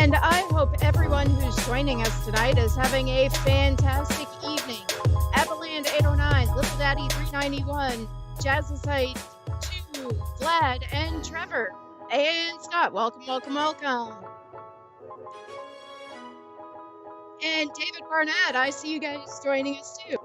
And I hope everyone who's joining us tonight is having a fantastic evening. Avaland 809, Little Daddy 391, Jazzicite 2, Vlad, and Trevor. And Scott, welcome, welcome, welcome. And David Barnett, I see you guys joining us too.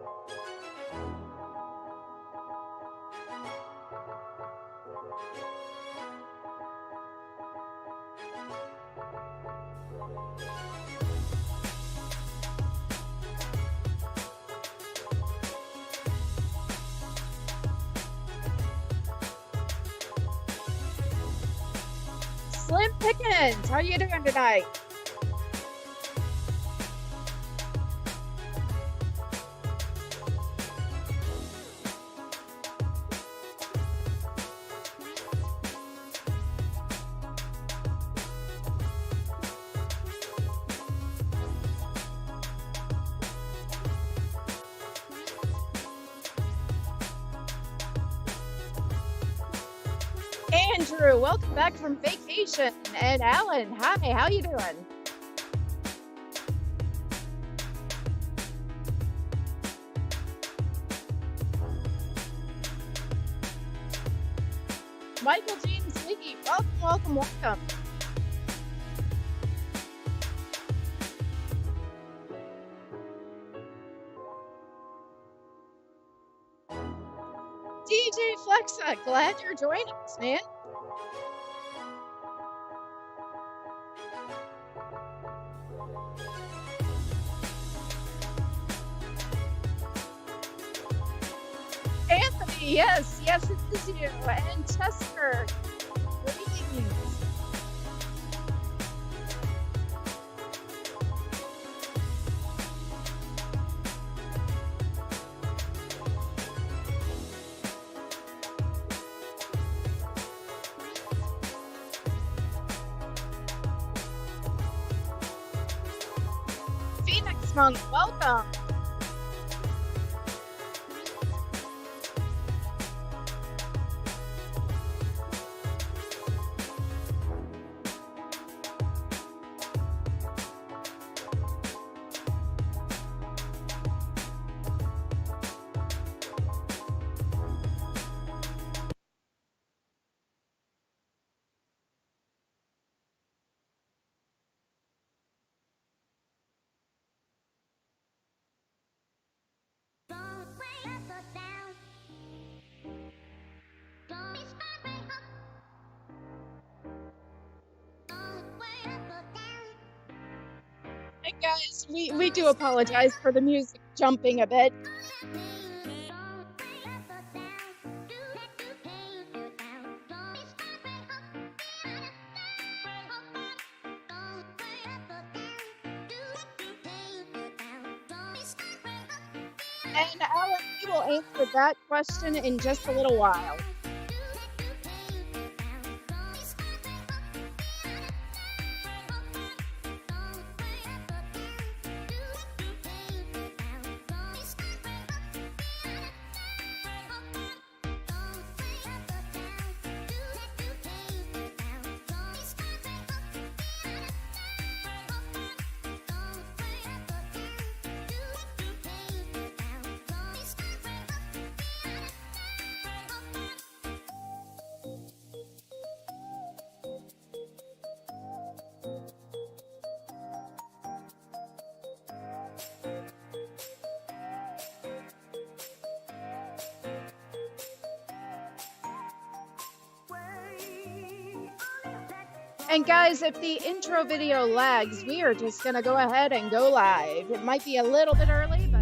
Slim Pickens, how are you doing tonight? Andrew, welcome back from vacation. And Alan, hi, how you doing? Michael James Lee, welcome, welcome, welcome. DJ Flexa, glad you're joining us, man. Anthony, yes, it is you. And Chester, greetings. Phoenix Monk, welcome. Hey guys, we do apologize for the music jumping a bit. And Alan, we will answer that question in just a little while. And guys, if the intro video lags, we are just going to go ahead and go live. It might be a little bit early, but...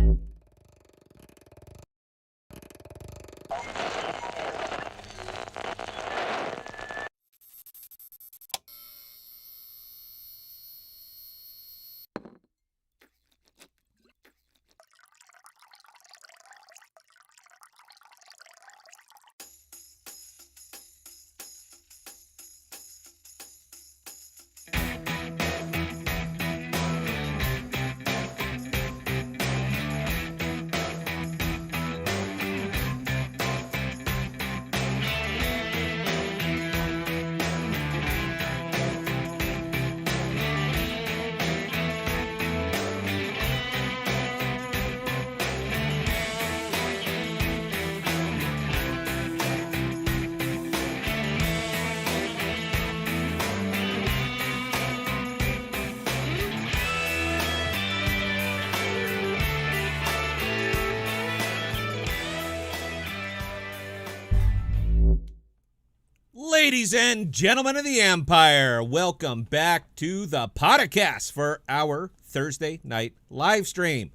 Ladies and gentlemen of the Empire, welcome back to the Podcast for our Thursday night live stream.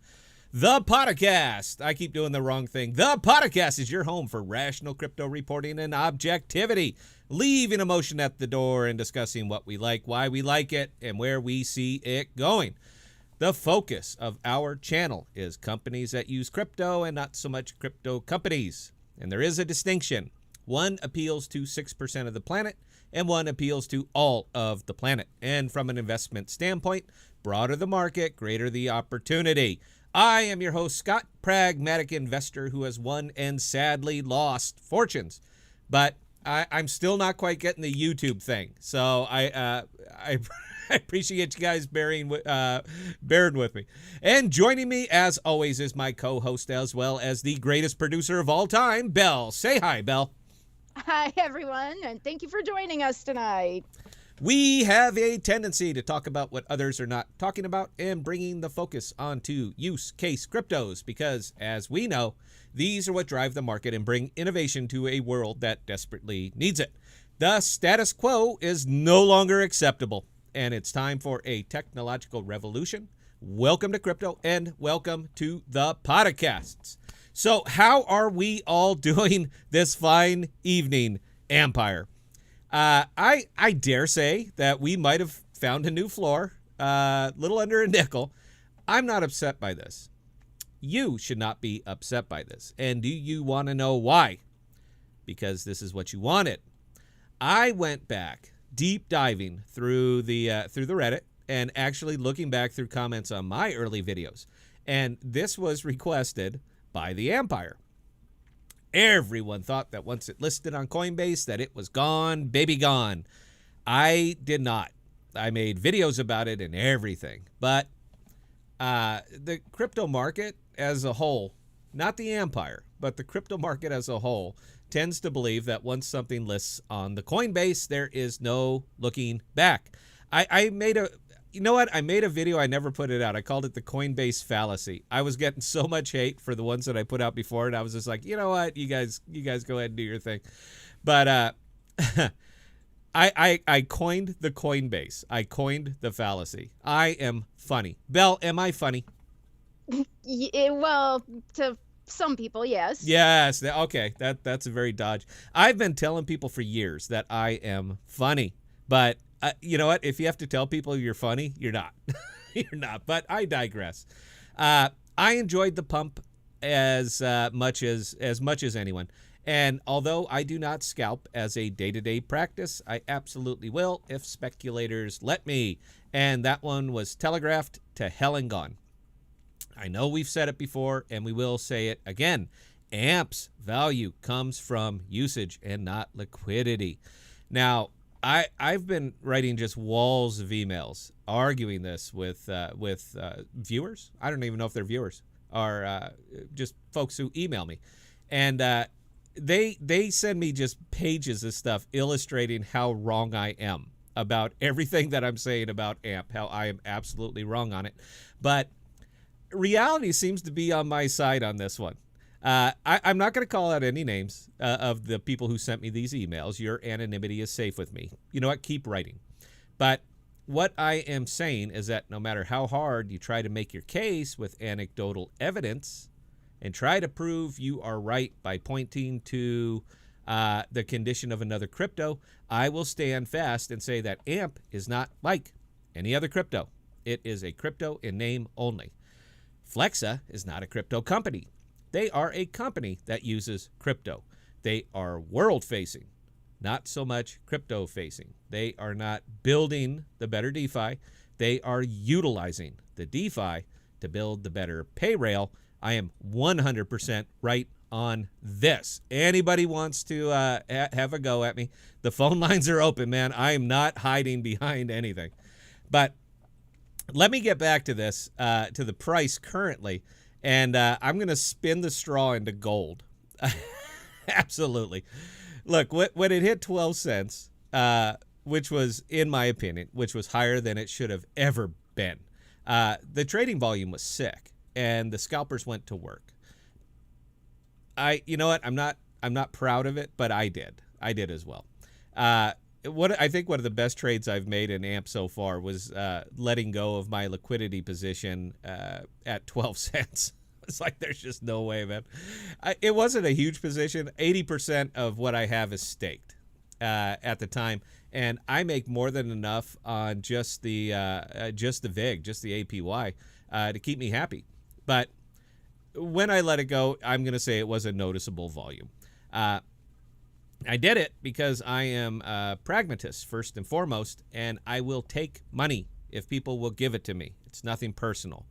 The Podcast, I keep doing the wrong thing. The Podcast is your home for rational crypto reporting and objectivity, leaving emotion at the door and discussing what we like, why we like it, and where we see it going. The focus of our channel is companies that use crypto and not so much crypto companies. And there is a distinction. One appeals to 6% of the planet, and one appeals to all of the planet. And from an investment standpoint, broader the market, greater the opportunity. I am your host, Scott, pragmatic investor who has won and sadly lost fortunes. But I'm still not quite getting the YouTube thing. So I appreciate you guys bearing with me. And joining me, as always, is my co-host as well as the greatest producer of all time, Belle. Say hi, Belle. Hi, everyone, and thank you for joining us tonight. We have a tendency to talk about what others are not talking about and bringing the focus onto use case cryptos because, as we know, these are what drive the market and bring innovation to a world that desperately needs it. The status quo is no longer acceptable, and it's time for a technological revolution. Welcome to crypto and welcome to the Podocasts. So how are we all doing this fine evening, Empire? I dare say that we might have found a new floor, little under a nickel. I'm not upset by this. You should not be upset by this. And do you want to know why? Because this is what you wanted. I went back deep diving through the Reddit and actually looking back through comments on my early videos. And this was requested by the Empire. Everyone thought that once it listed on Coinbase that it was gone, baby gone. I did not. I made videos about it and everything. But the crypto market as a whole, not the Empire, but the crypto market as a whole, tends to believe that once something lists on the Coinbase, there is no looking back. I made a video. I never put it out. I called it the Coinbase fallacy. I was getting so much hate for the ones that I put out before, and I was just like, you know what, you guys go ahead and do your thing. But I coined the Coinbase. I coined the fallacy. I am funny. Belle, am I funny? Yeah, well, to some people, yes. Yes. Okay. That's a very dodge. I've been telling people for years that I am funny, but you know what? If you have to tell people you're funny, you're not. You're not. But I digress. I enjoyed the pump as much as anyone. And although I do not scalp as a day-to-day practice, I absolutely will if speculators let me. And that one was telegraphed to hell and gone. I know we've said it before, and we will say it again. AMP's value comes from usage and not liquidity. Now, I've been writing just walls of emails arguing this with viewers. I don't even know if they're viewers or just folks who email me. And they send me just pages of stuff illustrating how wrong I am about everything that I'm saying about AMP, how I am absolutely wrong on it. But reality seems to be on my side on this one. I'm not going to call out any names of the people who sent me these emails. Your anonymity is safe with me. You know what? Keep writing. But what I am saying is that no matter how hard you try to make your case with anecdotal evidence and try to prove you are right by pointing to the condition of another crypto, I will stand fast and say that AMP is not like any other crypto. It is a crypto in name only. Flexa is not a crypto company. They are a company that uses crypto. They are world-facing, not so much crypto-facing. They are not building the better DeFi. They are utilizing the DeFi to build the better pay rail. I am 100% right on this. Anybody wants to have a go at me, the phone lines are open, man. I am not hiding behind anything. But let me get back to this, to the price currently. And I'm going to spin the straw into gold. Absolutely. Look, when it hit 12 cents, which was, in my opinion, which was higher than it should have ever been, the trading volume was sick, and the scalpers went to work. You know what? I'm not proud of it, but I did as well. What I think one of the best trades I've made in AMP so far was letting go of my liquidity position at 12 cents. It's like there's just no way, man. It wasn't a huge position. 80% of what I have is staked at the time, and I make more than enough on just the VIG, just the APY, to keep me happy. But when I let it go, I'm going to say it was a noticeable volume. I did it because I am a pragmatist first and foremost, and I will take money if people will give it to me. It's nothing personal.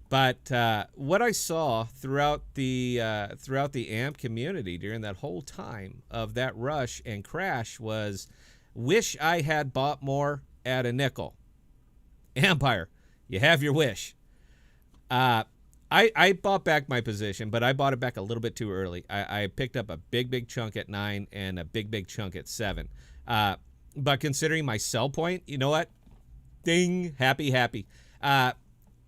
But what I saw throughout the AMP community during that whole time of that rush and crash was, wish I had bought more at a nickel. Empire, you have your wish. I bought back my position, but I bought it back a little bit too early. I picked up a big chunk at 9 and a big chunk at 7. But considering my sell point, you know what? Ding, happy.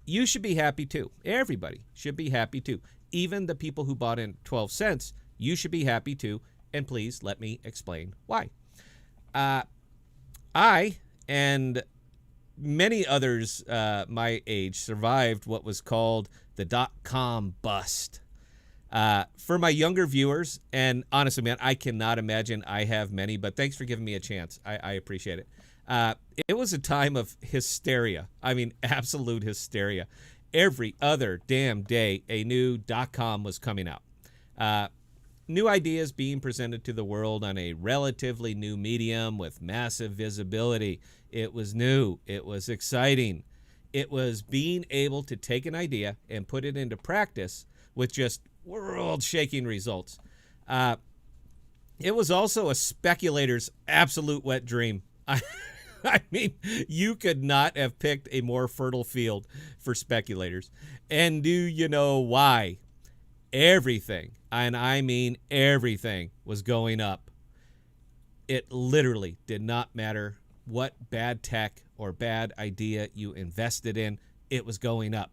You should be happy too. Everybody should be happy too. Even the people who bought in 12 cents, you should be happy too. And please let me explain why. I and many others my age survived what was called the .com bust. For my younger viewers, and honestly, man, I cannot imagine I have many, but thanks for giving me a chance. I appreciate it. It was a time of hysteria. I mean, absolute hysteria. Every other damn day, a new .com was coming out. New ideas being presented to the world on a relatively new medium with massive visibility. It was new. It was exciting. It was being able to take an idea and put it into practice with just world-shaking results. It was also a speculator's absolute wet dream. I mean, you could not have picked a more fertile field for speculators. And do you know why? Everything, and I mean everything, was going up. It literally did not matter what bad tech or bad idea you invested in, it was going up.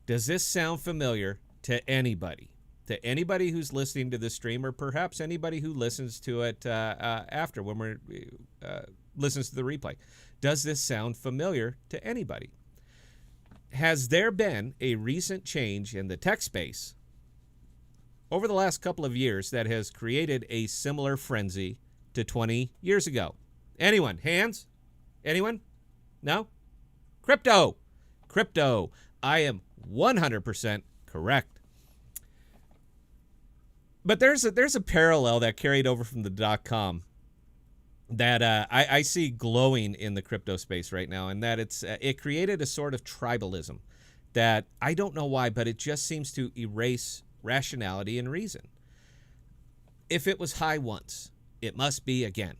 Does this sound familiar to anybody? To anybody who's listening to this stream, or perhaps anybody who listens to it after, when we're listens to the replay? Does this sound familiar to anybody? Has there been a recent change in the tech space over the last couple of years that has created a similar frenzy to 20 years ago? Anyone? Hands? Anyone? No? Crypto. I am 100% correct. But there's a parallel that carried over from the .com that I see glowing in the crypto space right now, and that it created a sort of tribalism that I don't know why, but it just seems to erase rationality and reason. If it was high once, it must be again.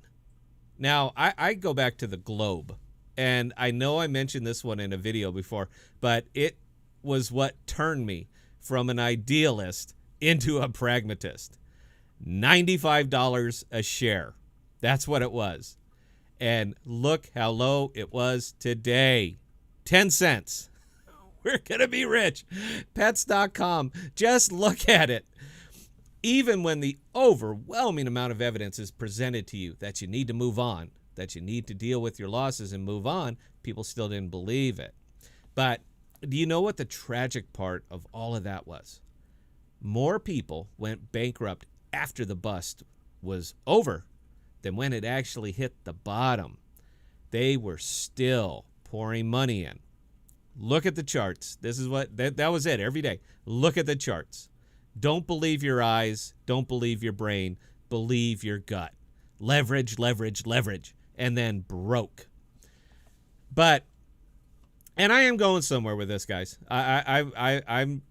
Now, I go back to the globe, and I know I mentioned this one in a video before, but it was what turned me from an idealist into a pragmatist. $95 a share. That's what it was. And look how low it was today. 10 cents. We're going to be rich. Pets.com. Just look at it. Even when the overwhelming amount of evidence is presented to you that you need to move on, that you need to deal with your losses and move on, people still didn't believe it. But do you know what the tragic part of all of that was? More people went bankrupt after the bust was over than when it actually hit the bottom. They were still pouring money in. Look at the charts. This is what that was it every day. Look at the charts. Don't believe your eyes. Don't believe your brain. Believe your gut. Leverage, and then broke. But, and I am going somewhere with this, guys. I'm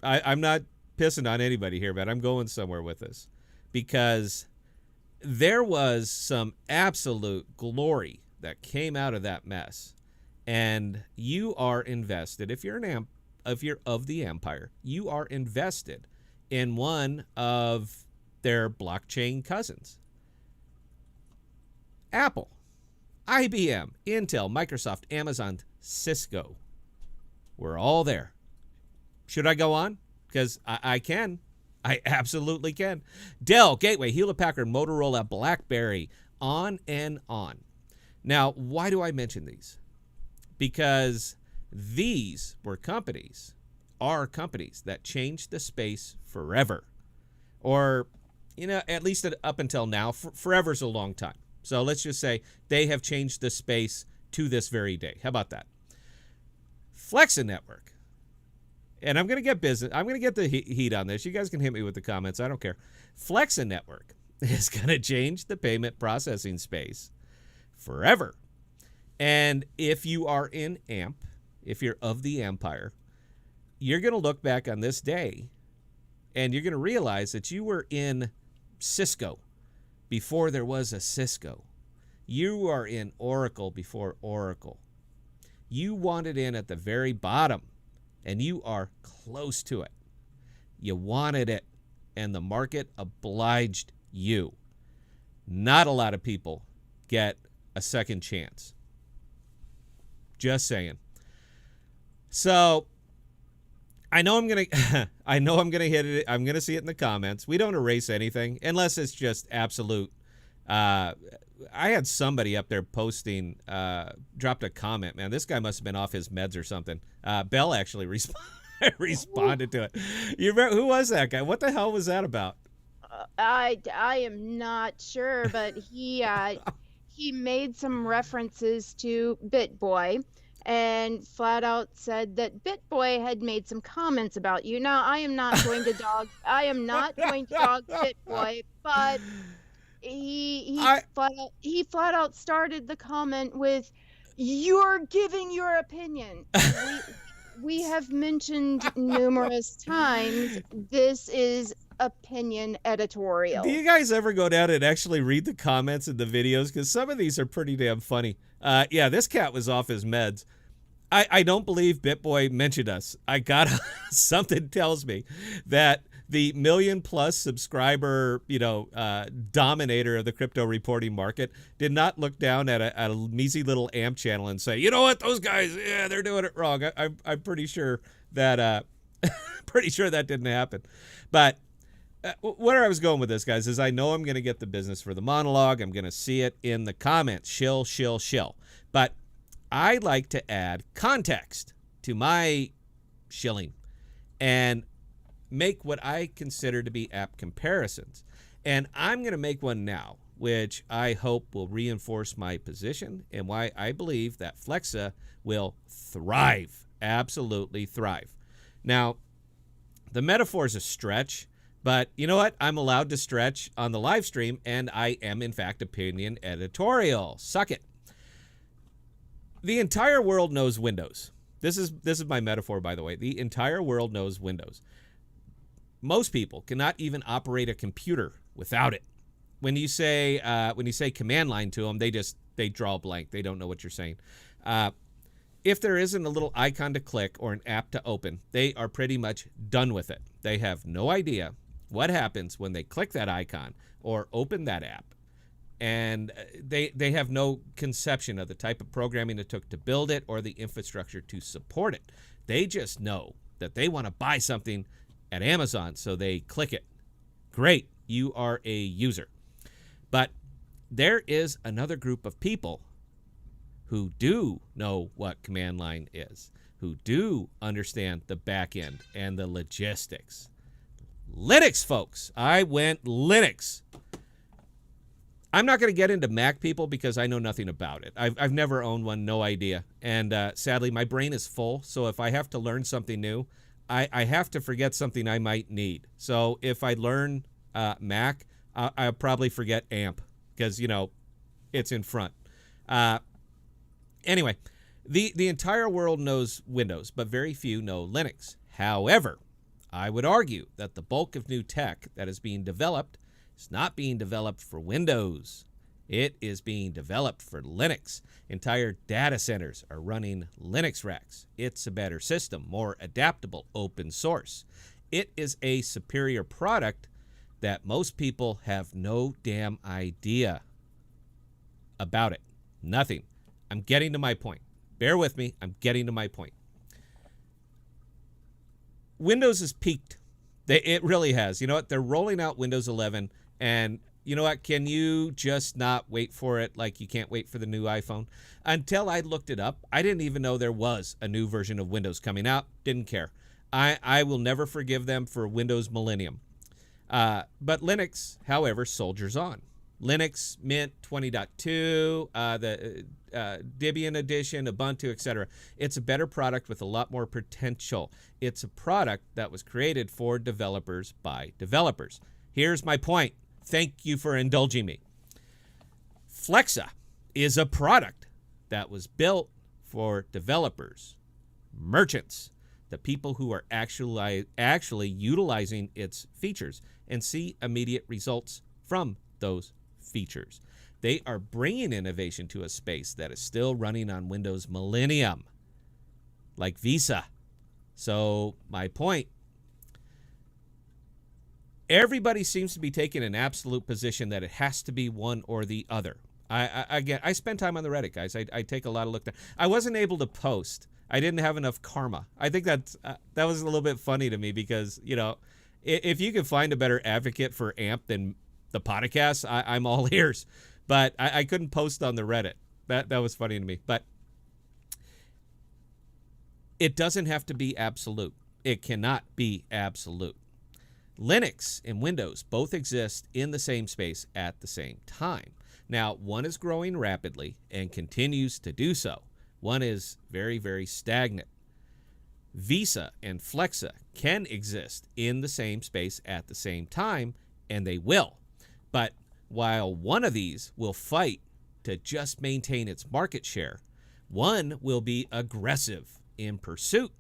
not pissing on anybody here, but I'm going somewhere with this because there was some absolute glory that came out of that mess, and you are invested. If you're of the empire, you are invested in one of their blockchain cousins. Apple, IBM, Intel, Microsoft, Amazon, Cisco. We're all there. Should I go on? Because I can. I absolutely can. Dell, Gateway, Hewlett-Packard, Motorola, BlackBerry, on and on. Now, why do I mention these? Because these are companies that changed the space forever. Or, at least up until now, forever's a long time. So let's just say they have changed the space to this very day. How about that? Flexa Network. And I'm going to get the heat on this. You guys can hit me with the comments. I don't care. Flexa Network is going to change the payment processing space forever. And if you are in AMP, if you're of the Empire, you're going to look back on this day and you're going to realize that you were in Cisco before there was a Cisco. You are in Oracle before Oracle. You wanted in at the very bottom, and you are close to it. You wanted it, and the market obliged you. Not a lot of people get a second chance. Just saying. So I know I'm gonna hit it. I'm gonna see it in the comments. We don't erase anything unless it's just absolute. I had somebody up there posting, dropped a comment. Man, this guy must have been off his meds or something. Bell actually responded to it. You remember, who was that guy? What the hell was that about? I am not sure, but he made some references to BitBoy and flat out said that BitBoy had made some comments about you. Now, I am not going to dog BitBoy, but he flat out started the comment with, "You're giving your opinion." We have mentioned numerous times this is opinion editorial. Do you guys ever go down and actually read the comments in the videos? Because some of these are pretty damn funny. Yeah, this cat was off his meds. I don't believe BitBoy mentioned us. Something tells me that the million-plus subscriber, dominator of the crypto reporting market did not look down at a measly little AMP channel and say, you know what, those guys, yeah, they're doing it wrong. I'm pretty sure that that didn't happen. But where I was going with this, guys, is I know I'm going to get the business for the monologue. I'm going to see it in the comments. Shill. But I like to add context to my shilling and make what I consider to be apt comparisons. And I'm going to make one now, which I hope will reinforce my position and why I believe that Flexa will thrive, absolutely thrive. Now, the metaphor is a stretch, but you know what? I'm allowed to stretch on the live stream, and I am, in fact, opinion editorial. Suck it. The entire world knows Windows. This is my metaphor, by the way. The entire world knows Windows. Most people cannot even operate a computer without it. When you say command line to them, they draw a blank. They don't know what you're saying. If there isn't a little icon to click or an app to open, they are pretty much done with it. They have no idea what happens when they click that icon or open that app. And they have no conception of the type of programming it took to build it or the infrastructure to support it. They just know that they want to buy something at Amazon, so they click it. Great, you are a user. But there is another group of people who do know what command line is, who do understand the back end and the logistics. Linux, folks. I went Linux. I'm not going to get into Mac, people, because I know nothing about it. I've never owned one, no idea. And sadly, my brain is full, so if I have to learn something new, I have to forget something I might need. So if I learn Mac, I'll probably forget AMP because, it's in front. Anyway, the entire world knows Windows, but very few know Linux. However, I would argue that the bulk of new tech that is being developed is not being developed for Windows. It is being developed for Linux. Entire data centers are running Linux racks. It's a better system, more adaptable, open source. It is a superior product that most people have no damn idea about it. Nothing. I'm getting to my point. Bear with me. I'm getting to my point. Windows has peaked. It really has. You know what? They're rolling out Windows 11, and you know what? Can you just not wait for it like you can't wait for the new iPhone? Until I looked it up, I didn't even know there was a new version of Windows coming out. Didn't care. I will never forgive them for Windows Millennium. But Linux, however, soldiers on. Linux Mint 20.2, the Debian edition, Ubuntu, etc. It's a better product with a lot more potential. It's a product that was created for developers by developers. Here's my point. Thank you for indulging me. Flexa is a product that was built for developers, merchants, the people who are actually utilizing its features and see immediate results from those features. They are bringing innovation to a space that is still running on Windows Millennium, like Visa. So my point, everybody seems to be taking an absolute position that it has to be one or the other. I spend time on the Reddit, guys. I take a lot of look there. I wasn't able to post. I didn't have enough karma. I think that was a little bit funny to me because, you know, if you could find a better advocate for AMP than ThePodocasts, I'm all ears. But I couldn't post on the Reddit. That was funny to me. But it doesn't have to be absolute. It cannot be absolute. Linux and Windows both exist in the same space at the same time. Now, one is growing rapidly and continues to do so. One is very, very stagnant. Visa and Flexa can exist in the same space at the same time, and they will. But while one of these will fight to just maintain its market share, one will be aggressive in pursuit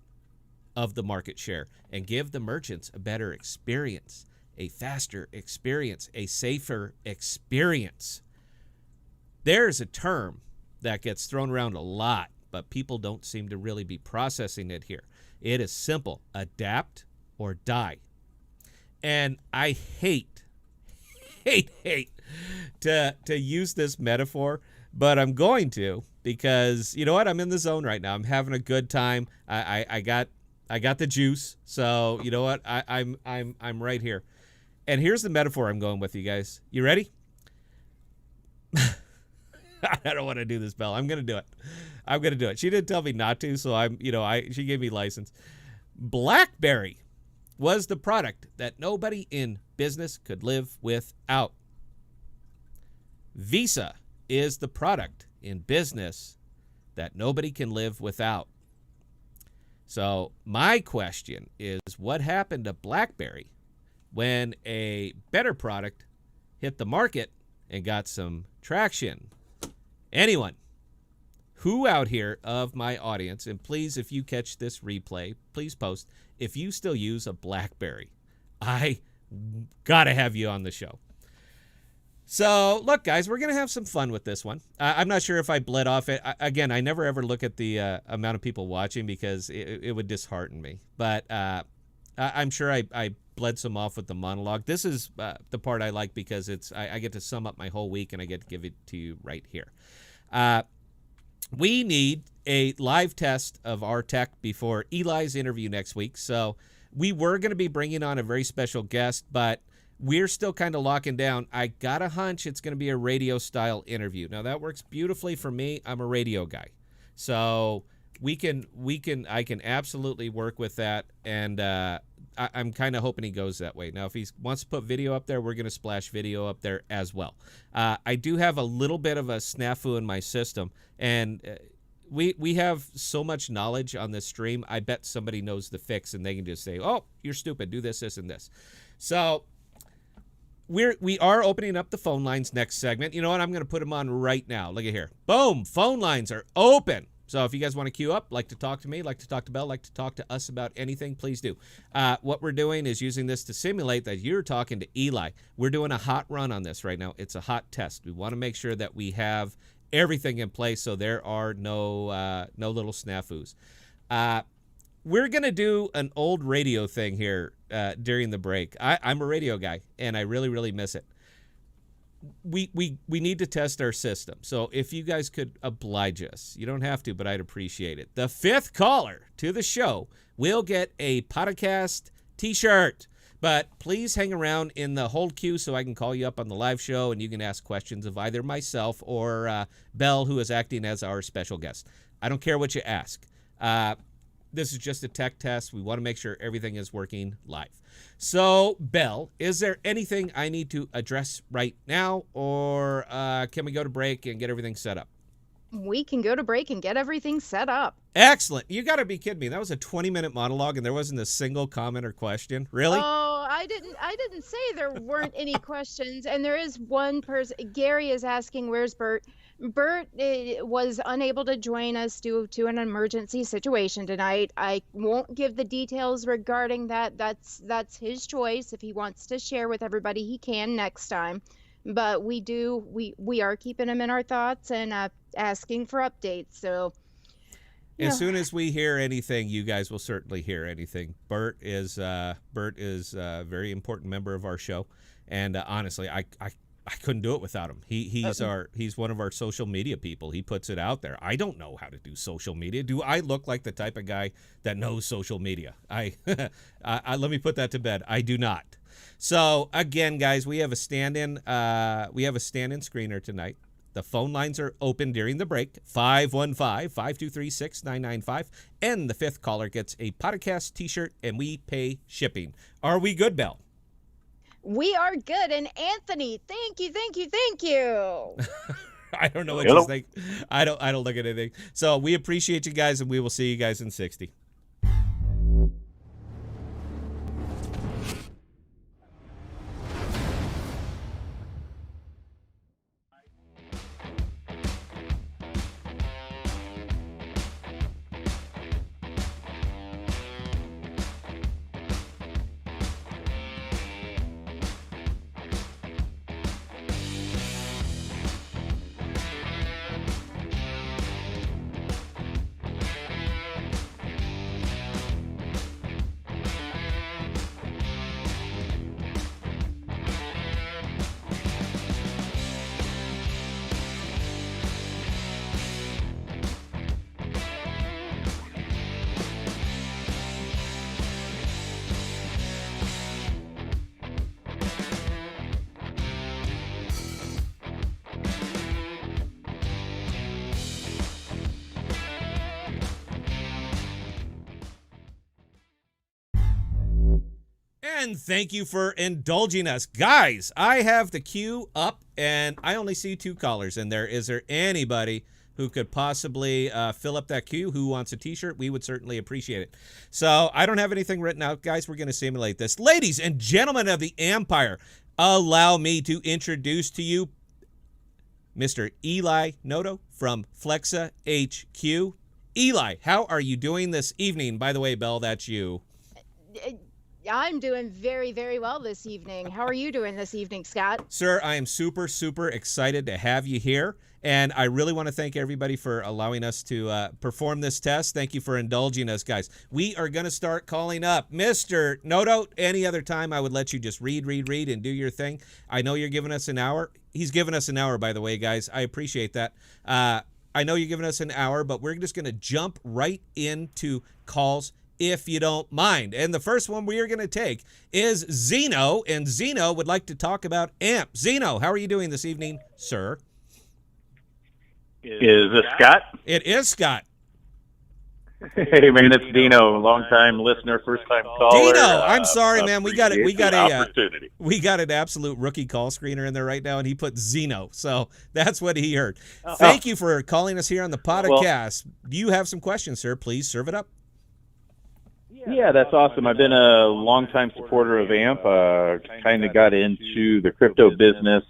of the market share and give the merchants a better experience, a faster experience, a safer experience. There's a term that gets thrown around a lot, but people don't seem to really be processing it here. It is simple: adapt or die. And I hate to use this metaphor, but I'm going to, because you know what? I'm in the zone right now. I'm having a good time. I got the juice. So you know what? I'm right here. And here's the metaphor I'm going with, you guys. You ready? I don't want to do this, Belle. I'm going to do it. I'm going to do it. She didn't tell me not to, so she gave me license. BlackBerry was the product that nobody in business could live without. Visa is the product in business that nobody can live without. So my question is, what happened to BlackBerry when a better product hit the market and got some traction? Anyone who out here of my audience, and please, if you catch this replay, please post if you still use a BlackBerry. I gotta have you on the show. So look, guys, we're gonna have some fun with this one. I'm not sure if I bled off it. Again, I never ever look at the amount of people watching because it would dishearten me. But I'm sure I bled some off with the monologue. This is the part I like because I get to sum up my whole week and I get to give it to you right here. We need a live test of our tech before Eli's interview next week. So we were going to be bringing on a very special guest, but we're still kind of locking down. I got a hunch it's going to be a radio style interview. Now that works beautifully for me. I'm a radio guy. So I can absolutely work with that. And I'm kind of hoping he goes that way. Now, if he wants to put video up there, we're going to splash video up there as well. I do have a little bit of a snafu in my system, and we have so much knowledge on this stream. I bet somebody knows the fix, and they can just say, "Oh, you're stupid. Do this, this, and this." So we are opening up the phone lines next segment. You know what? I'm going to put them on right now. Look at here. Boom. Phone lines are open. So if you guys want to queue up, like to talk to me, like to talk to Belle, like to talk to us about anything, please do. What we're doing is using this to simulate that you're talking to Eli. We're doing a hot run on this right now. It's a hot test. We want to make sure that we have everything in place so there are no little snafus. We're going to do an old radio thing here during the break. I'm a radio guy, and I really, really miss it. We need to test our system. So if you guys could oblige us, you don't have to, but I'd appreciate it. The fifth caller to the show will get a podcast t-shirt. But please hang around in the hold queue so I can call you up on the live show and you can ask questions of either myself or Belle, who is acting as our special guest. I don't care what you ask. This is just a tech test. We want to make sure everything is working live. So, Belle, is there anything I need to address right now, or can we go to break and get everything set up? We can go to break and get everything set up. Excellent. You got to be kidding me. That was a 20-minute monologue, and there wasn't a single comment or question. Really? Oh, I didn't say there weren't any questions. And there is one person. Gary is asking, where's Bert? Bert was unable to join us due to an emergency situation tonight. I won't give the details regarding that. That's his choice. If he wants to share with everybody, he can next time. But we are keeping him in our thoughts and asking for updates. So as soon as we hear anything, you guys will certainly hear anything. Bert is a very important member of our show, and honestly, I couldn't do it without him. He's one of our social media people. He puts it out there. I don't know how to do social media. Do I look like the type of guy that knows social media? Let me put that to bed. I do not. So again, guys, we have a stand-in screener tonight. The phone lines are open during the break, 515-523-6995, and the fifth caller gets a podcast t-shirt, and we pay shipping. Are we good, Belle? We are good. And Anthony, thank you. I don't know what you think. I don't look at anything. So we appreciate you guys, and we will see you guys in 60. And thank you for indulging us. Guys, I have the queue up, and I only see 2 callers in there. Is there anybody who could possibly fill up that queue who wants a t-shirt? We would certainly appreciate it. So I don't have anything written out. Guys, we're going to simulate this. Ladies and gentlemen of the Empire, allow me to introduce to you Mr. Eli Noto from FlexaHQ. Eli, how are you doing this evening? By the way, Belle, that's you. I'm doing very, very well this evening. How are you doing this evening, Scott? Sir, I am super, super excited to have you here. And I really want to thank everybody for allowing us to perform this test. Thank you for indulging us, guys. We are going to start calling up Mr. Noto. Any other time, I would let you just read, and do your thing. I know you're giving us an hour. He's giving us an hour, by the way, guys. I appreciate that. I know you're giving us an hour, but we're just going to jump right into calls, if you don't mind. And the first one we are going to take is Zeno, and Zeno would like to talk about AMP. Zeno, how are you doing this evening, sir? Is this Scott? It is Scott. Hey man, it's Dino, long-time listener, first-time caller. Dino, I'm sorry, man. We got an absolute rookie call screener in there right now, and he put Zeno, so that's what he heard. Thank you for calling us here on the podcast. Do you have some questions, sir? Please serve it up. Yeah, that's awesome. I've been a longtime supporter of AMP. Kind of got into the crypto business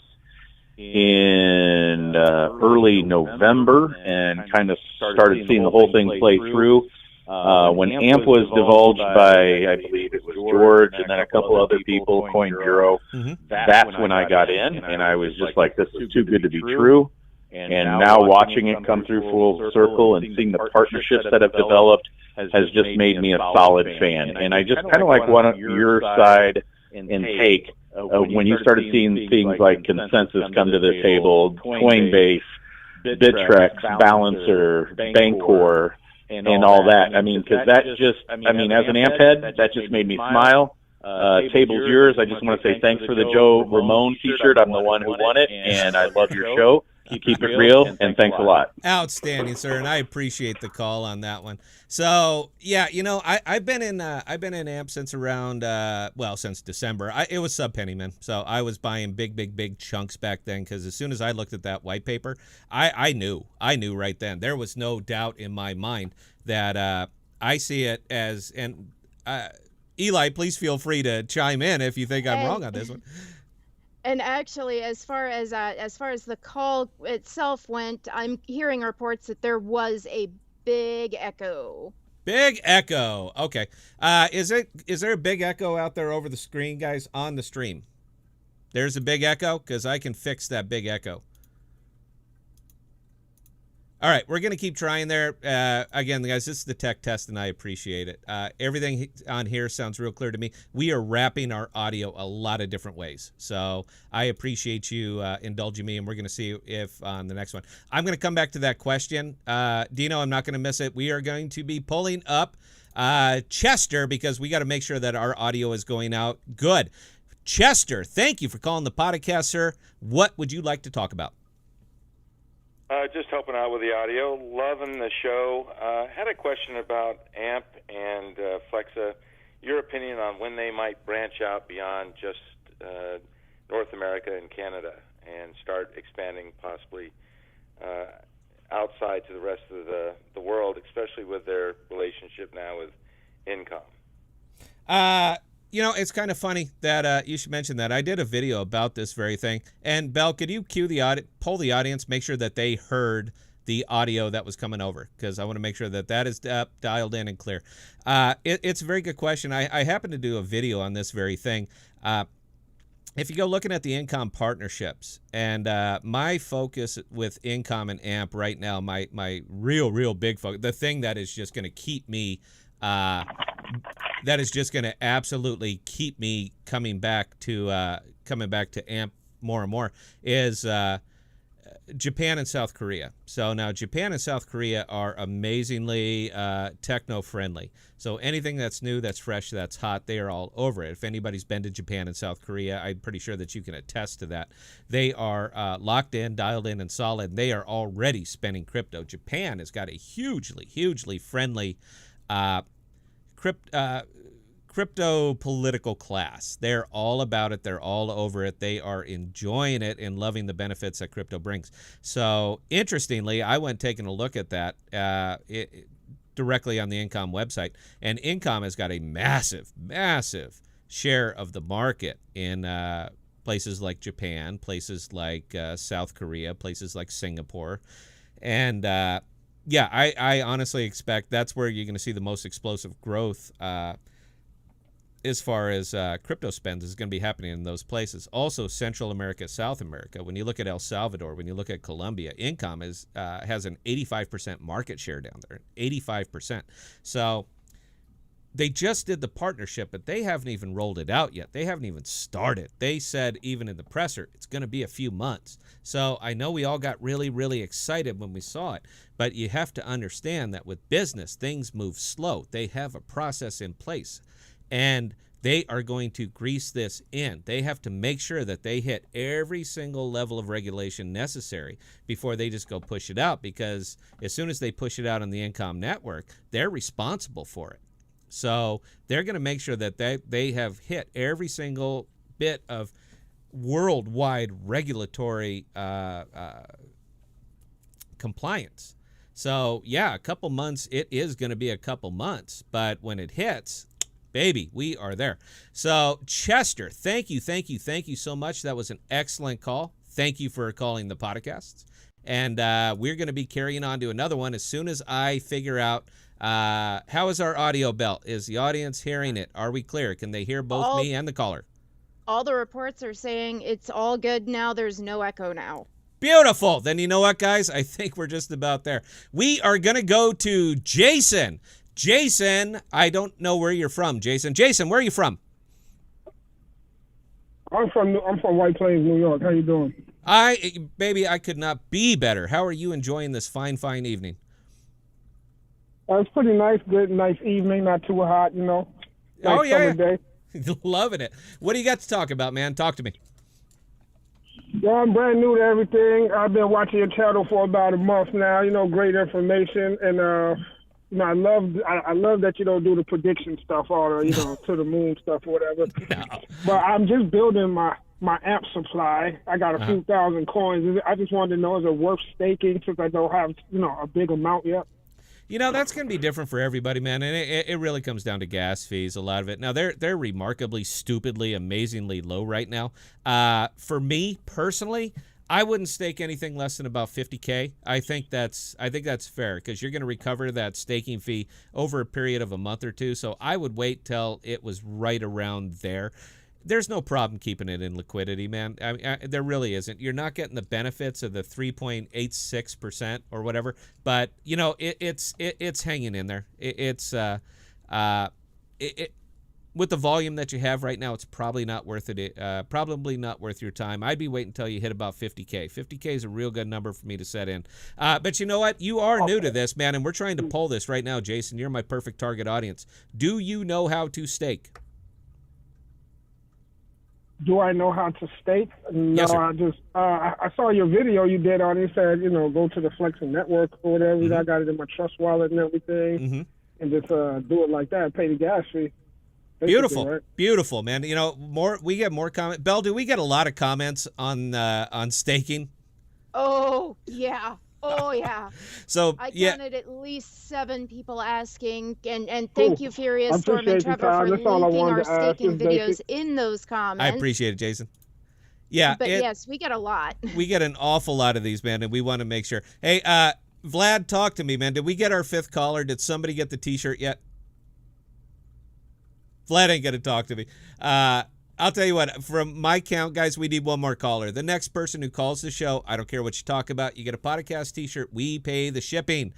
in early November and kind of started seeing the whole thing play through. When AMP was divulged by, I believe it was George and then a couple other people, Coin Bureau, that's when I got in, and I was just like, this is too good to be true. And now watching it come through full circle and seeing the partnerships that have developed has just made me a solid fan. And I just kind of like want your side and take when you started seeing things like Consensus come to the table, Coinbase, Bittrex, Balancer, Bancor, and all that. I mean, because that just, I mean, as an AMP head, that just made me smile. table's yours. I just want to say thanks for the Joe Ramone T-shirt. I'm the one who won it, and I love your show. Keep it real, and thanks a lot. Outstanding, sir, and I appreciate the call on that one. So yeah, I've been in AMP since around since December. It was sub penny, man. So I was buying big chunks back then, because as soon as I looked at that white paper, I knew right then. There was no doubt in my mind that I see it as, and Eli, please feel free to chime in if you think I'm wrong on this one. And actually, as far as the call itself went, I'm hearing reports that there was a big echo. Big echo. Okay. Is there a big echo out there over the screen, guys, on the stream? There's a big echo, because I can fix that big echo. All right, we're going to keep trying there. Again, guys, this is the tech test, and I appreciate it. Everything on here sounds real clear to me. We are wrapping our audio a lot of different ways, so I appreciate you indulging me, and we're going to see if on the next one. I'm going to come back to that question. Dino, I'm not going to miss it. We are going to be pulling up Chester, because we got to make sure that our audio is going out good. Chester, thank you for calling the podcast, sir. What would you like to talk about? Just helping out with the audio. Loving the show. Had a question about AMP and Flexa. Your opinion on when they might branch out beyond just North America and Canada and start expanding possibly outside to the rest of the world, especially with their relationship now with Incom. It's kind of funny that you should mention that. I did a video about this very thing. And, Belle, could you poll the audience, make sure that they heard the audio that was coming over? Because I want to make sure that is dialed in and clear. It's a very good question. I happened to do a video on this very thing. If you go looking at the Incom partnerships, and my focus with Incom and AMP right now, my real big focus, the thing that is just going to keep me that is just going to absolutely keep me coming back to AMP more and more is Japan and South Korea. So now Japan and South Korea are amazingly techno-friendly. So anything that's new, that's fresh, that's hot, they are all over it. If anybody's been to Japan and South Korea, I'm pretty sure that you can attest to that. They are locked in, dialed in, and solid. They are already spending crypto. Japan has got a hugely friendly crypto political class. They're all about it. They're all over it. They are enjoying it and loving the benefits that crypto brings. So interestingly, I went taking a look at that directly on the Incom website, and Incom has got a massive share of the market in places like Japan, places like South Korea, places like Singapore, and yeah, I honestly expect that's where you're going to see the most explosive growth as far as crypto spends is going to be happening in those places. Also, Central America, South America. When you look at El Salvador, when you look at Colombia, Incom has an 85% market share down there, 85%. So they just did the partnership, but they haven't even rolled it out yet. They haven't even started. They said even in the presser, it's going to be a few months. So I know we all got really excited when we saw it, but you have to understand that with business, things move slow. They have a process in place, and they are going to grease this in. They have to make sure that they hit every single level of regulation necessary before they just go push it out, because as soon as they push it out on the Incom network, they're responsible for it. So they're going to make sure that they have hit every single bit of worldwide regulatory compliance. So, yeah, a couple months, it is going to be a couple months. But when it hits, baby, we are there. So, Chester, thank you so much. That was an excellent call. Thank you for calling the podcasts. And we're going to be carrying on to another one as soon as I figure out how is our audio, Belt? Is the audience hearing it? Are we clear? Can they hear both me and the caller? All the reports are saying it's all good now. There's no echo now. Beautiful. Then you know what, guys? I think we're just about there. We are going to go to Jason. Jason, I don't know where you're from, Jason. Jason, where are you from? I'm from White Plains, New York. How you doing? Baby, I could not be better. How are you enjoying this fine evening? It's pretty nice. Good, nice evening. Not too hot, you know. Nice summer day. Loving it. What do you got to talk about, man? Talk to me. Well, I'm brand new to everything. I've been watching your channel for about a month now. Great information, and I love that you don't do the prediction stuff or to the moon stuff or whatever. No. But I'm just building my amp supply. I got a few thousand coins. I just wanted to know, is it worth staking since I don't have a big amount yet? That's going to be different for everybody, man, and it really comes down to gas fees, a lot of it. Now, they're remarkably, stupidly, amazingly low right now. For me, personally, I wouldn't stake anything less than about $50K. I think that's fair because you're going to recover that staking fee over a period of a month or two, so I would wait till it was right around there. There's no problem keeping it in liquidity, man. There really isn't. You're not getting the benefits of the 3.86% or whatever, but it's hanging in there. With the volume that you have right now, it's probably not worth it. Probably not worth your time. I'd be waiting until you hit about 50K. 50K is a real good number for me to set in. But you know what? You are new to this, man, and we're trying to poll this right now, Jason. You're my perfect target audience. Do you know how to stake? Do I know how to stake? No, Yes, sir. I just I saw your video you did on it. Said go to the Flexa network or whatever. Mm-hmm. I got it in my trust wallet and everything, and just do it like that. Pay the gas fee. Beautiful, right? Beautiful, man. We get more comments. Belle, do we get a lot of comments on staking? Oh, yeah. Oh, yeah. So I yeah. counted at least 7 people asking, and thank you, Furious I Storm and appreciate you, Trevor, for Todd. That's all I linking our wanted to ask. staking Just videos basic. in those comments. I appreciate it, Jason. Yeah, But yes, we get a lot. we get an awful lot of these, man, and we want to make sure. Hey, Vlad, talk to me, man. Did we get our 5th caller? Did somebody get the T-shirt yet? Vlad ain't gonna talk to me. I'll tell you what, from my count, guys, we need one more caller. The next person who calls the show, I don't care what you talk about, you get a podcast T-shirt. We pay the shipping.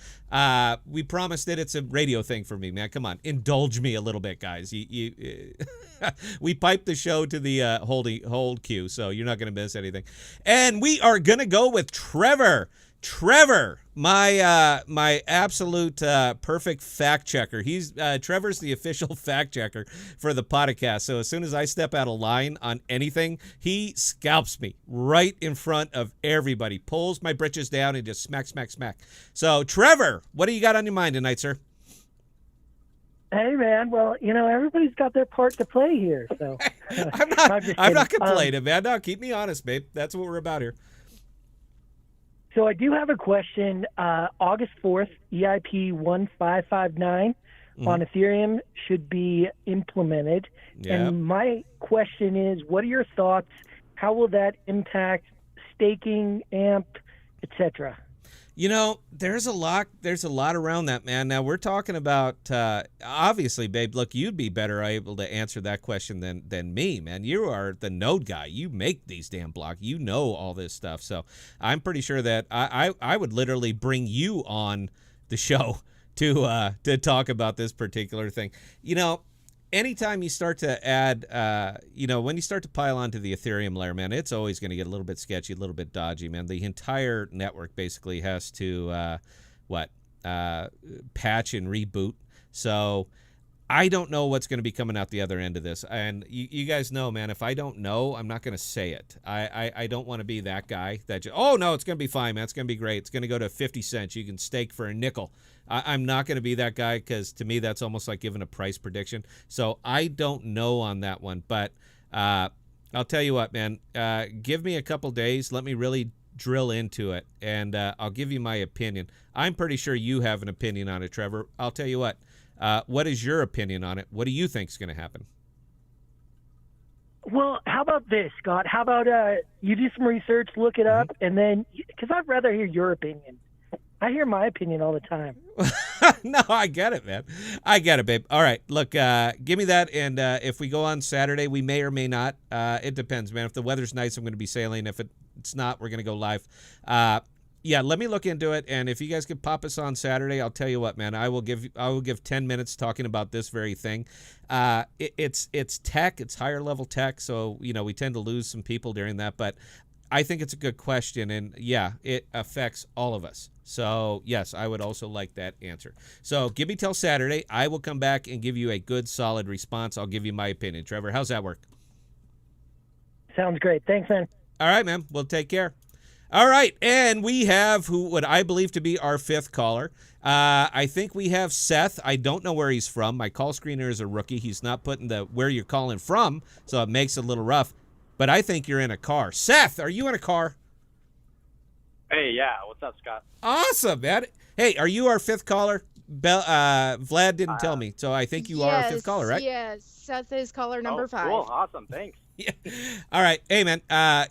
We promised that it's a radio thing for me, man. Come on, indulge me a little bit, guys. We piped the show to the hold queue, so you're not going to miss anything. And we are going to go with Trevor. Trevor, my absolute perfect fact checker. Trevor's the official fact checker for the podcast. So as soon as I step out of line on anything, he scalps me right in front of everybody, pulls my britches down and just smack, smack, smack. So Trevor, what do you got on your mind tonight, sir? Hey man, well, everybody's got their part to play here. So I'm not complaining, man. No, keep me honest, babe. That's what we're about here. So I do have a question. August 4th, EIP 1559 on Ethereum should be implemented. Yep. And my question is, what are your thoughts? How will that impact staking, AMP, etc.? There's a lot around that, man. Now we're talking about obviously, babe, look, you'd be better able to answer that question than me, man. You are the node guy. You make these damn blocks. You know all this stuff. So I'm pretty sure that I would literally bring you on the show to talk about this particular thing. Anytime you start to add, when you start to pile onto the Ethereum layer, man, it's always going to get a little bit sketchy, a little bit dodgy, man. The entire network basically has to, patch and reboot. So I don't know what's going to be coming out the other end of this. And you guys know, man, if I don't know, I'm not going to say it. I don't want to be that guy that oh, no, it's going to be fine, man. It's going to be great. It's going to go to 50 cents. You can stake for a nickel. I'm not going to be that guy because to me, that's almost like giving a price prediction. So I don't know on that one. But I'll tell you what, man, give me a couple days. Let me really drill into it, and I'll give you my opinion. I'm pretty sure you have an opinion on it, Trevor. I'll tell you what. What is your opinion on it? What do you think is going to happen? Well, how about this, Scott? How about you do some research, look it up, and then, because I'd rather hear your opinion. I hear my opinion all the time. No, I get it, man. I get it, babe. All right, look, give me that, and if we go on Saturday, we may or may not. It depends, man. If the weather's nice, I'm going to be sailing. If it's not, we're going to go live. Yeah, let me look into it, and if you guys could pop us on Saturday, I'll tell you what, man. I will give 10 minutes talking about this very thing. It's tech, it's higher level tech, so we tend to lose some people during that, but I think it's a good question, and yeah, it affects all of us. So yes, I would also like that answer. So give me till Saturday. I will come back and give you a good, solid response. I'll give you my opinion. Trevor, how's that work? Sounds great. Thanks, man. All right, man. We'll take care. All right, and we have who what I believe to be our 5th caller. I think we have Seth. I don't know where he's from. My call screener is a rookie. He's not putting the where you're calling from, so it makes it a little rough. But I think you're in a car. Seth, are you in a car? Hey, yeah. What's up, Scott? Awesome, man. Hey, are you our 5th caller? Vlad didn't tell me, so I think you are our 5th caller, right? Yes, Seth is caller number 5. Cool. Awesome. Thanks. Yeah. All right. Hey, man,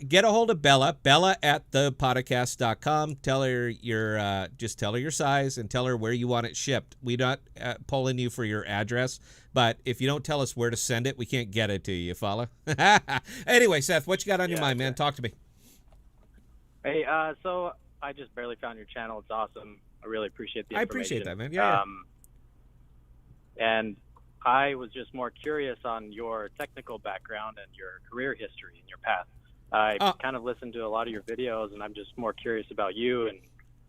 get a hold of Bella at ThePodocasts.com. Tell her just tell her your size and tell her where you want it shipped. We're not pulling you for your address, but if you don't tell us where to send it, we can't get it to you. You follow? Anyway, Seth, what you got on your mind, man? Talk to me. Hey, so I just barely found your channel. It's awesome. I really appreciate the information. I appreciate that, man. Yeah. And I was just more curious on your technical background and your career history and your path. I kind of listened to a lot of your videos, and I'm just more curious about you, and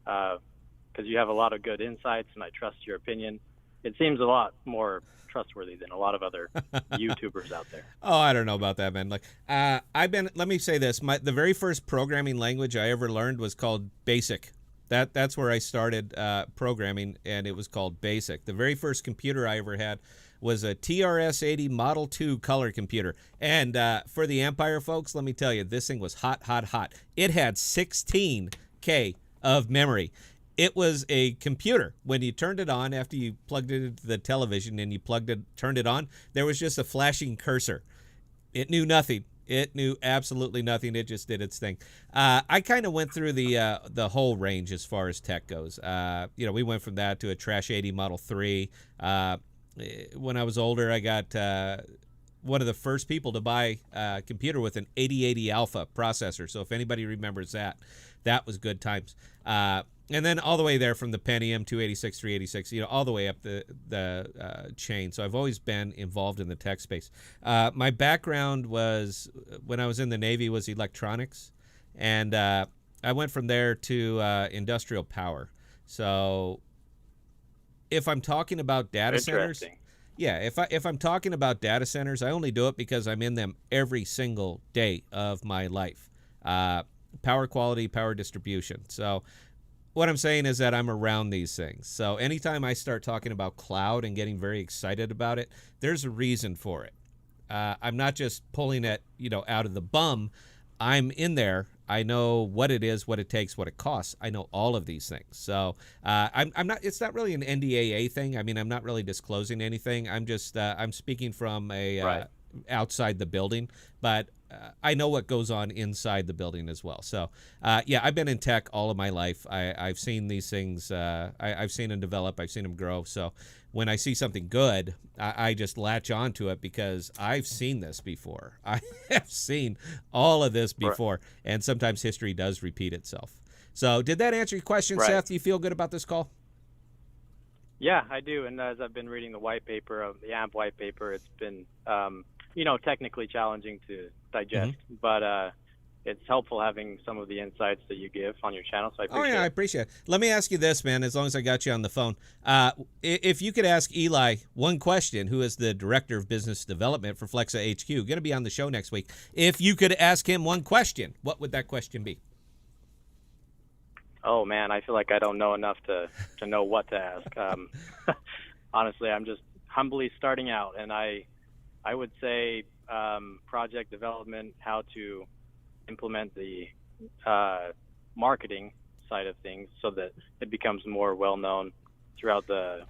because you have a lot of good insights, and I trust your opinion. It seems a lot more trustworthy than a lot of other YouTubers out there. Oh, I don't know about that, man. Like, let me say this. The very first programming language I ever learned was called BASIC. That's where I started programming, and it was called BASIC. The very first computer I ever had was a TRS-80 Model 2 color computer. And for the Empire folks, let me tell you, this thing was hot, hot, hot. It had 16K of memory. It was a computer. When you turned it on, after you plugged it into the television and you turned it on, there was just a flashing cursor. It knew nothing. It knew absolutely nothing. It just did its thing. I kind of went through the whole range as far as tech goes. We went from that to a Trash 80 Model 3. When I was older, I got one of the first people to buy a computer with an 8080 Alpha processor. So if anybody remembers that was good times. And then all the way there from the Pentium 286, 386, all the way up the chain. So I've always been involved in the tech space. My background was, when I was in the Navy, was electronics. And I went from there to industrial power. So if I'm talking about data centers, if I'm talking about data centers, I only do it because I'm in them every single day of my life. Power quality, power distribution. So what I'm saying is that I'm around these things. So anytime I start talking about cloud and getting very excited about it, there's a reason for it. I'm not just pulling it, out of the bum. I'm in there. I know what it is, what it takes, what it costs. I know all of these things. So I'm not. It's not really an NDAA thing. I mean, I'm not really disclosing anything. I'm just I'm speaking from a outside the building, but I know what goes on inside the building as well. So I've been in tech all of my life. I've seen these things. I've seen them develop. I've seen them grow. So when I see something good, I just latch on to it because I've seen this before. I have seen all of this before, and sometimes history does repeat itself. So did that answer your question, Seth? Do you feel good about this call? Yeah, I do. And as I've been reading the white paper, the AMP white paper, it's been, technically challenging to digest, but it's helpful having some of the insights that you give on your channel. So I appreciate it. I appreciate it. Let me ask you this, man, as long as I got you on the phone. If you could ask Eli one question, who is the Director of Business Development for FlexaHQ, going to be on the show next week. If you could ask him one question, what would that question be? Oh, man, I feel like I don't know enough to know what to ask. Honestly, I'm just humbly starting out, and I would say project development, how to implement the marketing side of things so that it becomes more well-known throughout the,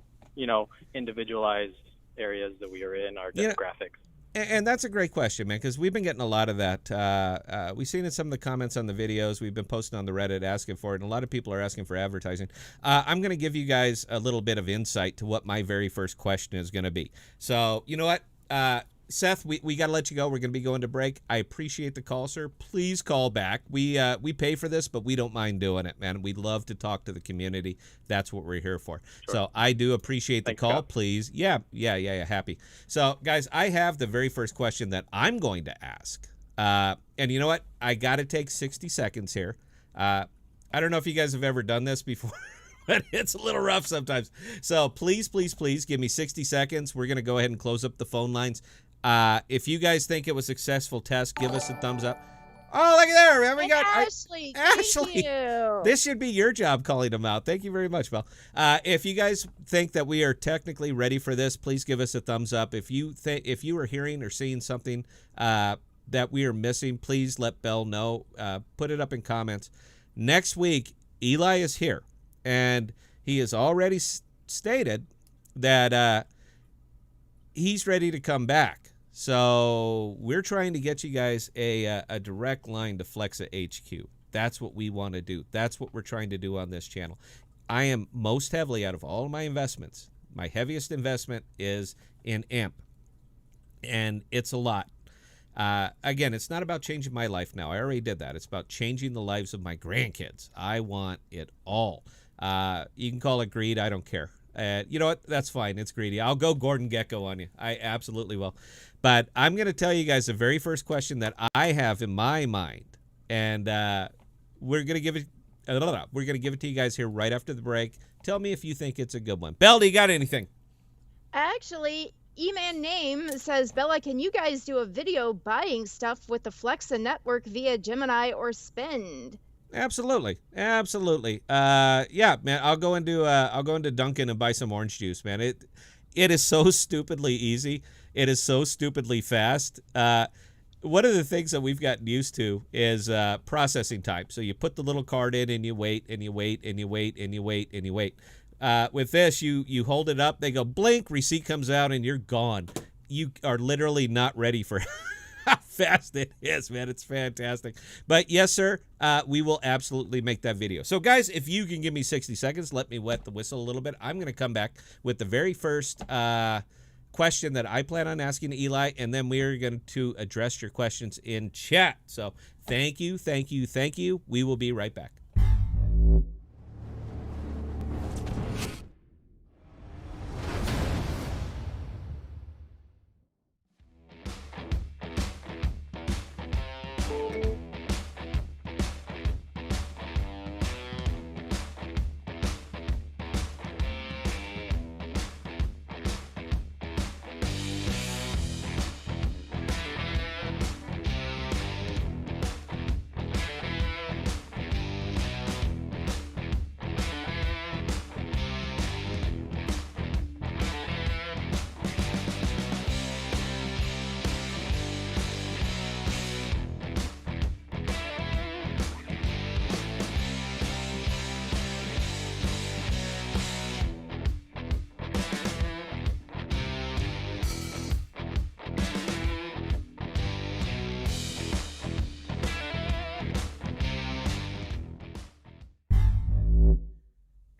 individualized areas that we are in, our demographics. And that's a great question, man, because we've been getting a lot of that. We've seen in some of the comments on the videos. We've been posting on the Reddit asking for it, and a lot of people are asking for advertising. I'm going to give you guys a little bit of insight to what my very first question is going to be. So, you know what? Seth, we got to let you go. We're going to be going to break. I appreciate the call, sir. Please call back. We pay for this, but we don't mind doing it, man. We love to talk to the community. That's what we're here for. Sure. So I do appreciate the call. Scott. Please. Yeah. Happy. So, guys, I have the very first question that I'm going to ask And you know what? I got to take 60 seconds here. I don't know if you guys have ever done this before, but it's a little rough sometimes. So please, please, please give me 60 seconds. We're going to go ahead and close up the phone lines. If you guys think it was a successful test, give us a thumbs up. Oh, look at there, man. We got Ashley. Ashley. Thank you. This should be your job calling them out. Thank you very much, Mel. If you guys think that we are technically ready for this, please give us a thumbs up. If you are hearing or seeing something that we are missing, please let Bell know. Put it up in comments. Next week, Eli is here, and he has already stated that he's ready to come back. So we're trying to get you guys a direct line to FlexaHQ. That's what we want to do. That's what we're trying to do on this channel. I am most heavily, out of all of my investments, my heaviest investment is in AMP. And it's a lot. Again, it's not about changing my life now. I already did that. It's about changing the lives of my grandkids. I want it all. You can call it greed. I don't care. You know what? That's fine. It's greedy. I'll go Gordon Gekko on you. I absolutely will. But I'm going to tell you guys the very first question that I have in my mind, and we're going to give it. We're going to give it to you guys here right after the break. Tell me if you think it's a good one. Belle, do you got anything? Actually, E-Man Name says, Bella, can you guys do a video buying stuff with the Flexa network via Gemini or Spend? Absolutely. Yeah, man. I'll go into Dunkin' and buy some orange juice, man. It is so stupidly easy. It is so stupidly fast. One of the things that we've gotten used to is processing time. So you put the little card in and you wait and you wait and you wait and you wait and you wait. With this, you hold it up, they go blink, receipt comes out, and you're gone. You are literally not ready for how fast it is, man. It's fantastic. But yes, sir, we will absolutely make that video. So guys, if you can give me 60 seconds, let me wet the whistle a little bit. I'm going to come back with the very first question that I plan on asking Eli, and then we are going to address your questions in chat. So thank you. We will be right back.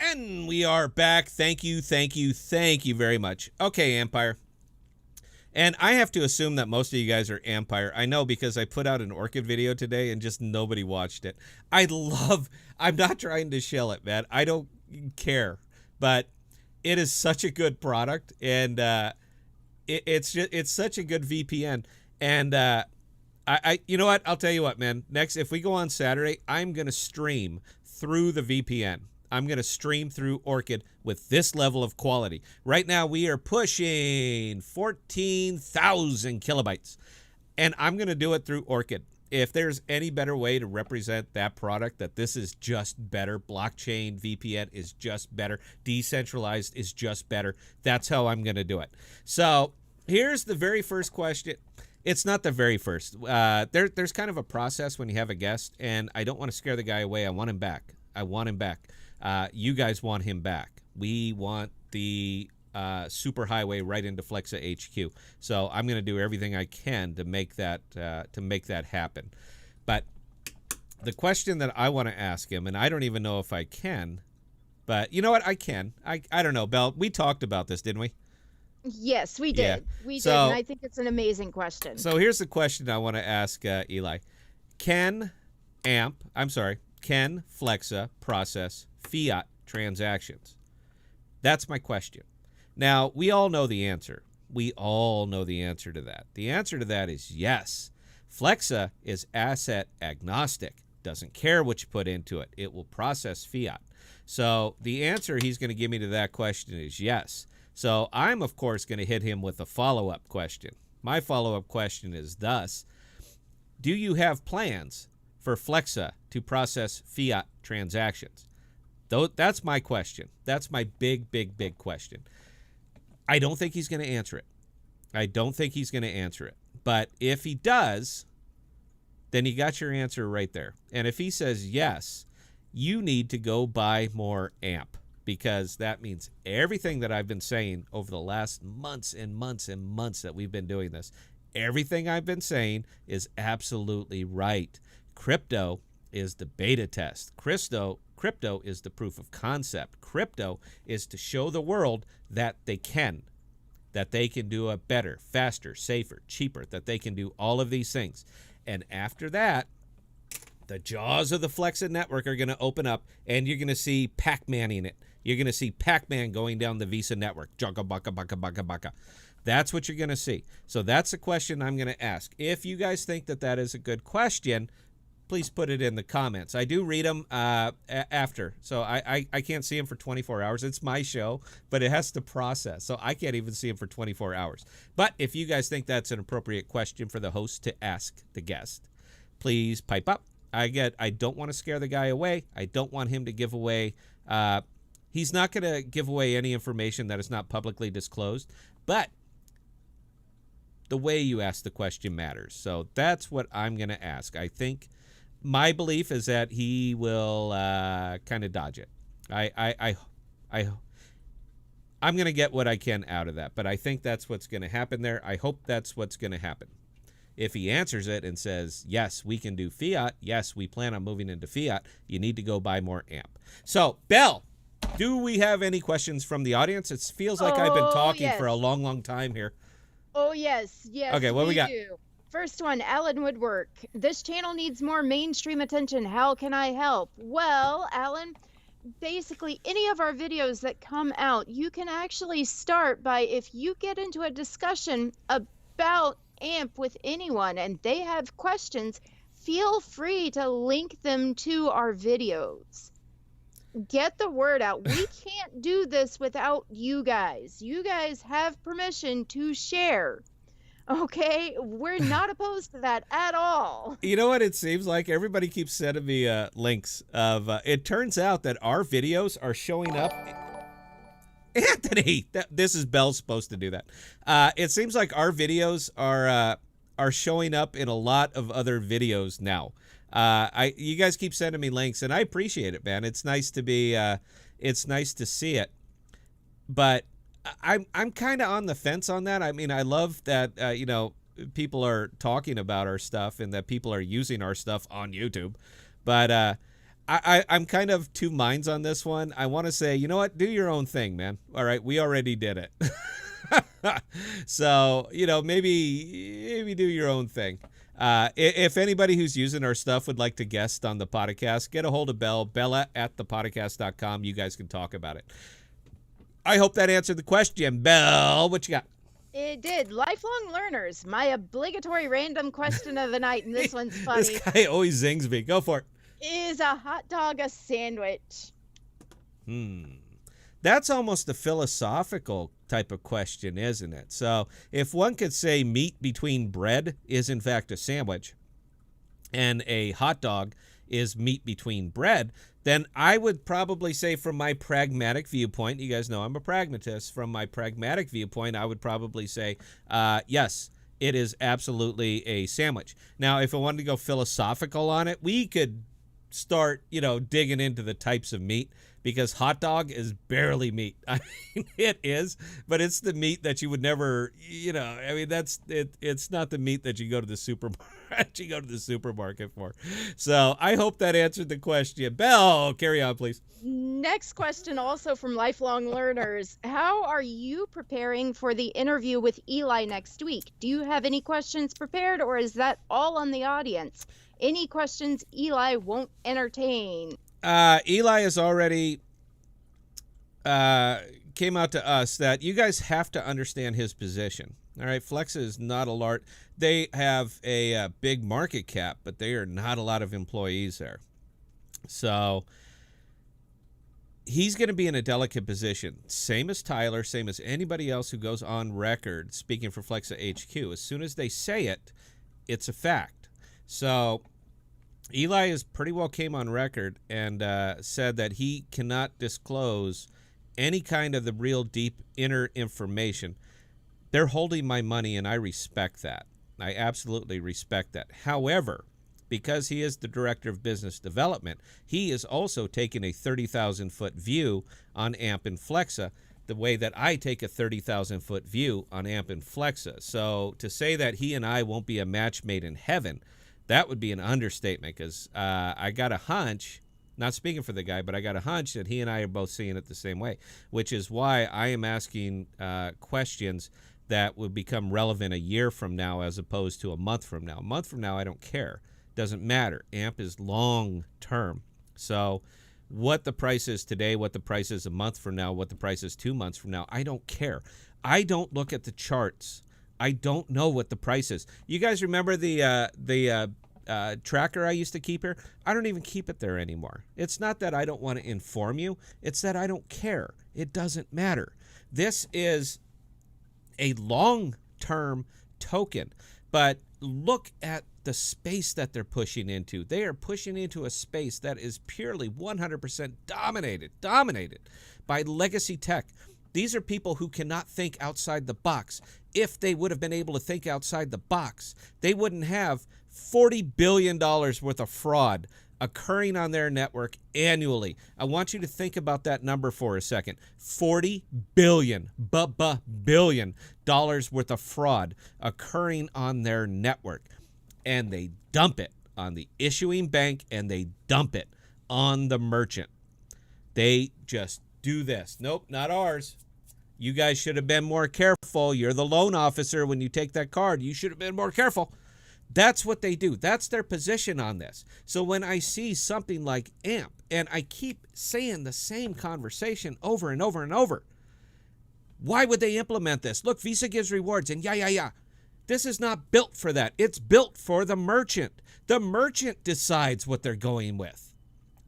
And we are back. Thank you very much. Okay, Empire. And I have to assume that most of you guys are Empire. I know because I put out an Orchid video today and just nobody watched it. I'm not trying to shill it, man. I don't care. But it is such a good product, and it's such a good VPN. And you know what? I'll tell you what, man. Next, if we go on Saturday, I'm going to stream through the VPN. I'm going to stream through Orchid with this level of quality. Right now, we are pushing 14,000 kilobytes, and I'm going to do it through Orchid. If there's any better way to represent that product, that this is just better, blockchain VPN is just better, decentralized is just better, that's how I'm going to do it. So here's the very first question. It's not the very first. There's kind of a process when you have a guest, and I don't want to scare the guy away. I want him back. You guys want him back. We want the superhighway right into FlexaHQ. So I'm going to do everything I can to make that happen. But the question that I want to ask him, and I don't even know if I can, but you know what? I can. I don't know, Belle. We talked about this, didn't we? Yes, we did. Yeah. We did, and I think it's an amazing question. So here's the question I want to ask Eli. Can Flexa process Fiat transactions? That's my question. Now, we all know the answer. We all know the answer to that. The answer to that is yes. Flexa is asset agnostic. Doesn't care what you put into it. It will process fiat. So the answer he's going to give me to that question is yes. So I'm, of course, going to hit him with a follow-up question. My follow-up question is thus, do you have plans for Flexa to process fiat transactions? That's my question. That's my big, big, big question. I don't think he's going to answer it. But if he does, then you got your answer right there. And if he says yes, you need to go buy more AMP, because that means everything that I've been saying over the last months and months and months that we've been doing this, everything I've been saying is absolutely right. Crypto is the beta test. Crypto is the proof of concept. Crypto is to show the world that they can do it better, faster, safer, cheaper, that they can do all of these things. And after that, the jaws of the Flexa network are going to open up, and you're going to see Pac-Man in it. You're going to see Pac-Man going down the Visa network. Jugga, baka, baka, baka, baka. That's what you're going to see. So that's the question I'm going to ask. If you guys think that that is a good question, please put it in the comments. I do read them after. So I can't see them for 24 hours. It's my show, but it has to process. So I can't even see them for 24 hours. But if you guys think that's an appropriate question for the host to ask the guest, please pipe up. I don't want to scare the guy away. I don't want him to give away. He's not going to give away any information that is not publicly disclosed. But the way you ask the question matters. So that's what I'm going to ask. I think my belief is that he will kind of dodge it. I'm going to get what I can out of that, but I think that's what's going to happen there. I hope that's what's going to happen. If he answers it and says, yes, we can do fiat, yes, we plan on moving into fiat, you need to go buy more AMP. So, Belle, do we have any questions from the audience? It feels like I've been talking for a long, long time here. Oh, yes. Okay, what we got? Do. First one, Alan Woodwork. This channel needs more mainstream attention. How can I help? Well, Alan, basically any of our videos that come out, you can actually start by, if you get into a discussion about AMP with anyone and they have questions, feel free to link them to our videos. Get the word out. We can't do this without you guys. You guys have permission to share. Okay, we're not opposed to that at all. You know what it seems like? Everybody keeps sending me links of, it turns out that our videos are showing up. Anthony, this is Belle supposed to do that. It seems like our videos are showing up in a lot of other videos now. You guys keep sending me links, and I appreciate it, man. It's nice to be, it's nice to see it. But I'm kind of on the fence on that. I mean, I love that, people are talking about our stuff and that people are using our stuff on YouTube. But I'm kind of two minds on this one. I want to say, you know what? Do your own thing, man. All right, we already did it. So, maybe do your own thing. If anybody who's using our stuff would like to guest on the podcast, get a hold of Bella at ThePodocasts.com. You guys can talk about it. I hope that answered the question. Belle, what you got? It did. Lifelong learners, my obligatory random question of the night, and this one's funny. This guy always zings me. Go for it. Is a hot dog a sandwich? That's almost a philosophical type of question, isn't it? So if one could say meat between bread is in fact a sandwich, and a hot dog is meat between bread, then I would probably say, from my pragmatic viewpoint, you guys know I'm a pragmatist, from my pragmatic viewpoint, I would probably say, yes, it is absolutely a sandwich. Now, if I wanted to go philosophical on it, we could start, digging into the types of meat, because hot dog is barely meat. I mean, it is, but it's the meat that you would never, that's it. It's not the meat that you go to the supermarket for. So I hope that answered the question. Belle, carry on, please. Next question, also from lifelong learners. How are you preparing for the interview with Eli next week? Do you have any questions prepared, or is that all on the audience? Any questions Eli won't entertain? Eli has already came out to us that you guys have to understand his position. All right, Flexa is not a large. They have a big market cap, but they are not a lot of employees there. So he's going to be in a delicate position. Same as Tyler, same as anybody else who goes on record speaking for FlexaHQ. As soon as they say it, it's a fact. So Eli is pretty well came on record and said that he cannot disclose any kind of the real deep inner information. They're holding my money, and I respect that. I absolutely respect that. However, because he is the director of business development, he is also taking a 30,000-foot view on AMP and Flexa, the way that I take a 30,000-foot view on AMP and Flexa. So to say that he and I won't be a match made in heaven, that would be an understatement, because I got a hunch, not speaking for the guy, but I got a hunch that he and I are both seeing it the same way, which is why I am asking questions that will become relevant a year from now as opposed to a month from now. A month from now, I don't care. Doesn't matter. AMP is long term. So what the price is today, what the price is a month from now, what the price is 2 months from now, I don't care. I don't look at the charts. I don't know what the price is. You guys remember the tracker I used to keep here? I don't even keep it there anymore. It's not that I don't want to inform you. It's that I don't care. It doesn't matter. This is a long-term token, but look at the space that they're pushing into. They are pushing into a space that is purely 100% dominated by legacy tech. These are people who cannot think outside the box. If they would have been able to think outside the box, they wouldn't have $40 billion worth of fraud occurring on their network annually. I want you to think about that number for a second. $40 billion worth of fraud occurring on their network. And they dump it on the issuing bank, and they dump it on the merchant. They just do this. Nope, not ours. You guys should have been more careful. You're the loan officer when you take that card. You should have been more careful. That's what they do. That's their position on this. So when I see something like AMP, and I keep saying the same conversation over and over and over, why would they implement this? Look, Visa gives rewards, and yeah. This is not built for that. It's built for the merchant. The merchant decides what they're going with.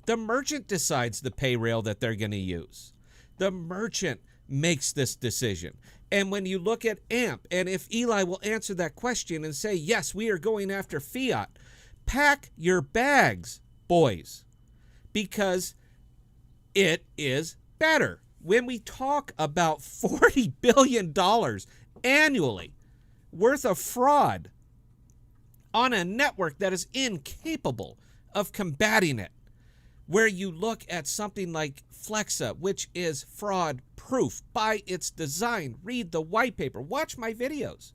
The merchant decides the pay rail that they're going to use. The merchant makes this decision. And when you look at AMP, and if Eli will answer that question and say, yes, we are going after Fiat, pack your bags, boys, because it is better. When we talk about $40 billion annually worth of fraud on a network that is incapable of combating it, where you look at something like Flexa, which is fraud proof by its design. Read the white paper. Watch my videos.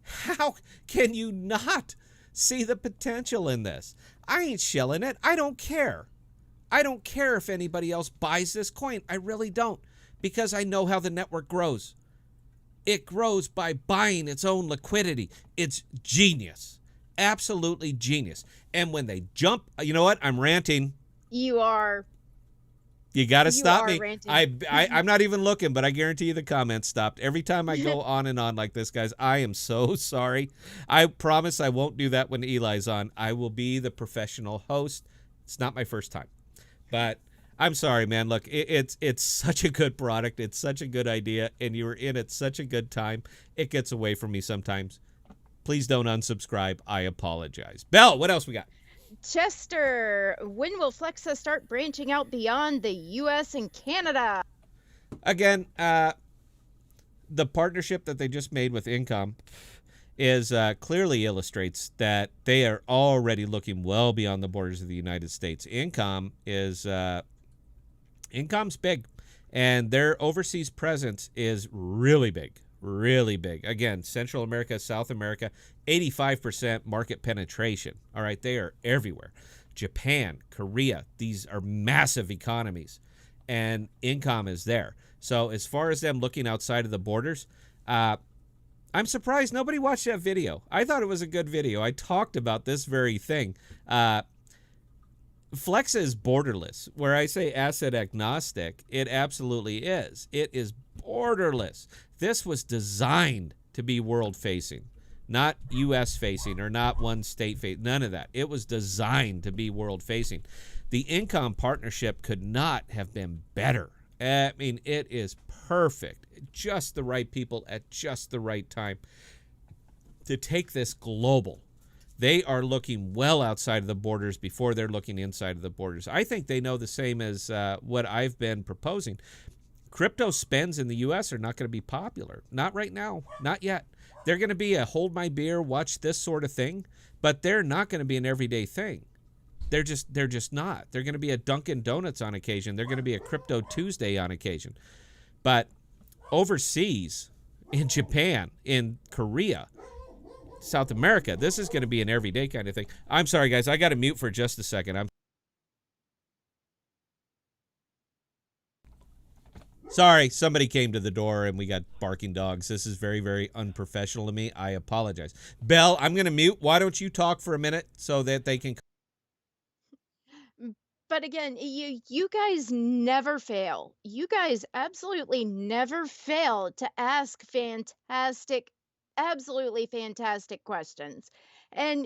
How can you not see the potential in this? I ain't shilling it. I don't care. I don't care if anybody else buys this coin. I really don't, because I know how the network grows. It grows by buying its own liquidity. It's genius. Absolutely genius. And when they jump, you know what? I'm ranting. You are. You got to stop me. Ranting. I'm not even looking, but I guarantee you the comments stopped. Every time I go on and on like this, guys, I am so sorry. I promise I won't do that when Eli's on. I will be the professional host. It's not my first time. But I'm sorry, man. Look, it's such a good product. It's such a good idea, and you were in at such a good time. It gets away from me sometimes. Please don't unsubscribe. I apologize. Belle, what else we got? Chester, when will Flexa start branching out beyond the U.S. and Canada? Again, the partnership that they just made with Income is clearly illustrates that they are already looking well beyond the borders of the United States. Income's big, and their overseas presence is really big. Really big. Again, Central America, South America, 85% market penetration. All right, they are everywhere. Japan, Korea, these are massive economies, and Income is there. So as far as them looking outside of the borders, I'm surprised nobody watched that video. I thought it was a good video. I talked about this very thing. Flexa is borderless. Where I say asset agnostic, it absolutely is. It is borderless. This was designed to be world facing, not U.S. facing or not one state facing. None of that. It was designed to be world facing. The Incom partnership could not have been better. I mean, it is perfect. Just the right people at just the right time to take this global. They are looking well outside of the borders before they're looking inside of the borders. I think they know the same as what I've been proposing. Crypto spends in the U.S. are not going to be popular. Not right now. Not yet. They're going to be a hold my beer, watch this sort of thing, but they're not going to be an everyday thing. They're just not. They're going to be a Dunkin' Donuts on occasion. They're going to be a Crypto Tuesday on occasion. But overseas, in Japan, in Korea, South America, this is going to be an everyday kind of thing. I'm sorry, guys. I got to mute for just a second. Sorry, somebody came to the door and we got barking dogs. This is very, very unprofessional of me. I apologize. Belle, I'm going to mute. Why don't you talk for a minute so that they can... But again, you guys never fail. You guys absolutely never fail to ask absolutely fantastic questions. And,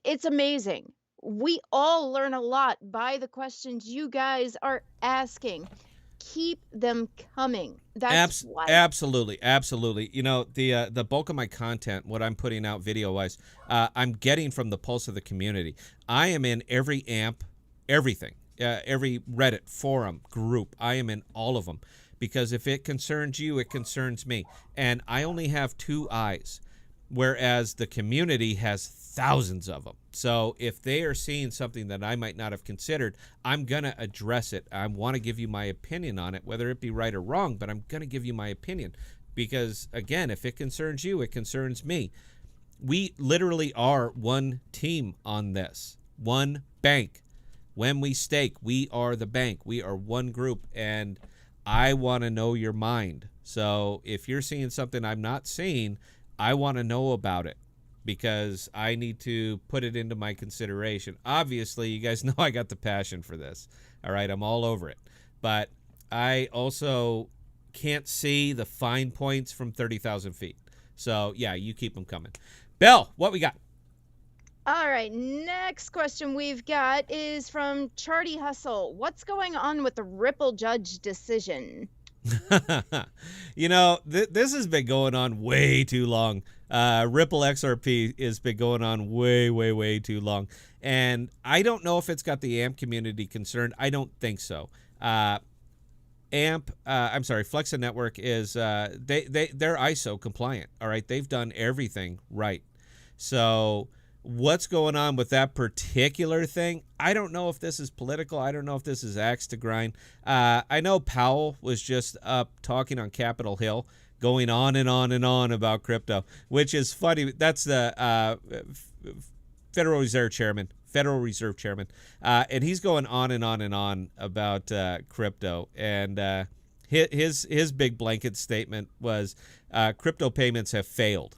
it's amazing. We all learn a lot by the questions you guys are asking. Keep them coming. That's why. Absolutely. The bulk of my content, what I'm putting out video-wise, I'm getting from the pulse of the community. I am in every AMP, everything, every Reddit, forum, group. I am in all of them because if it concerns you, it concerns me. And I only have 2 eyes, whereas the community has thousands of them. So if they are seeing something that I might not have considered, I'm going to address it. I want to give you my opinion on it, whether it be right or wrong, but I'm going to give you my opinion because, again, if it concerns you, it concerns me. We literally are one team on this, one bank. When we stake, we are the bank. We are one group, and I want to know your mind. So if you're seeing something I'm not seeing, I want to know about it because I need to put it into my consideration. Obviously, you guys know I got the passion for this. All right, I'm all over it. But I also can't see the fine points from 30,000 feet. So, yeah, you keep them coming. Belle, what we got? All right, next question we've got is from Charty Hustle. What's going on with the Ripple judge decision? This has been going on way too long. Ripple XRP has been going on way, way, way too long. And I don't know if it's got the AMP community concerned. I don't think so. Flexa Network is, they're ISO compliant. All right. They've done everything right. So what's going on with that particular thing? I don't know if this is political. I don't know if this is axe to grind. I know Powell was just up talking on Capitol Hill, going on and on and on about crypto, which is funny. That's the Federal Reserve Chairman. And he's going on and on and on about crypto. And his big blanket statement was crypto payments have failed.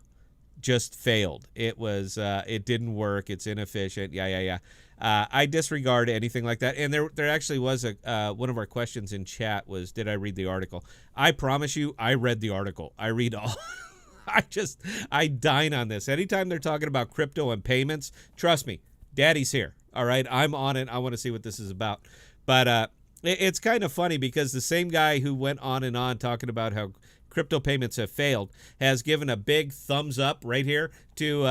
Just failed. It was it didn't work. It's inefficient. Yeah. I disregard anything like that. And there actually was one of our questions in chat was, did I read the article? I promise you, I read the article. I read all. I dine on this. Anytime they're talking about crypto and payments, trust me, Daddy's here. All right, I'm on it. I want to see what this is about. But it's kind of funny because the same guy who went on and on talking about how crypto payments have failed has given a big thumbs up right here to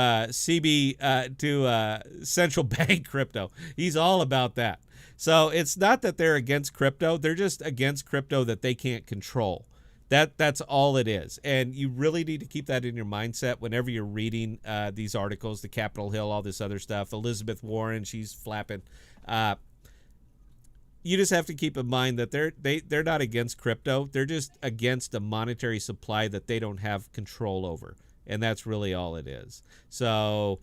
central bank crypto. He's all about that. So it's not that they're against crypto. They're just against crypto that they can't control. That's all it is. And you really need to keep that in your mindset whenever you're reading these articles, the Capitol Hill, all this other stuff. Elizabeth Warren, she's flapping. You just have to keep in mind that they're not against crypto. They're just against a monetary supply that they don't have control over. And that's really all it is. So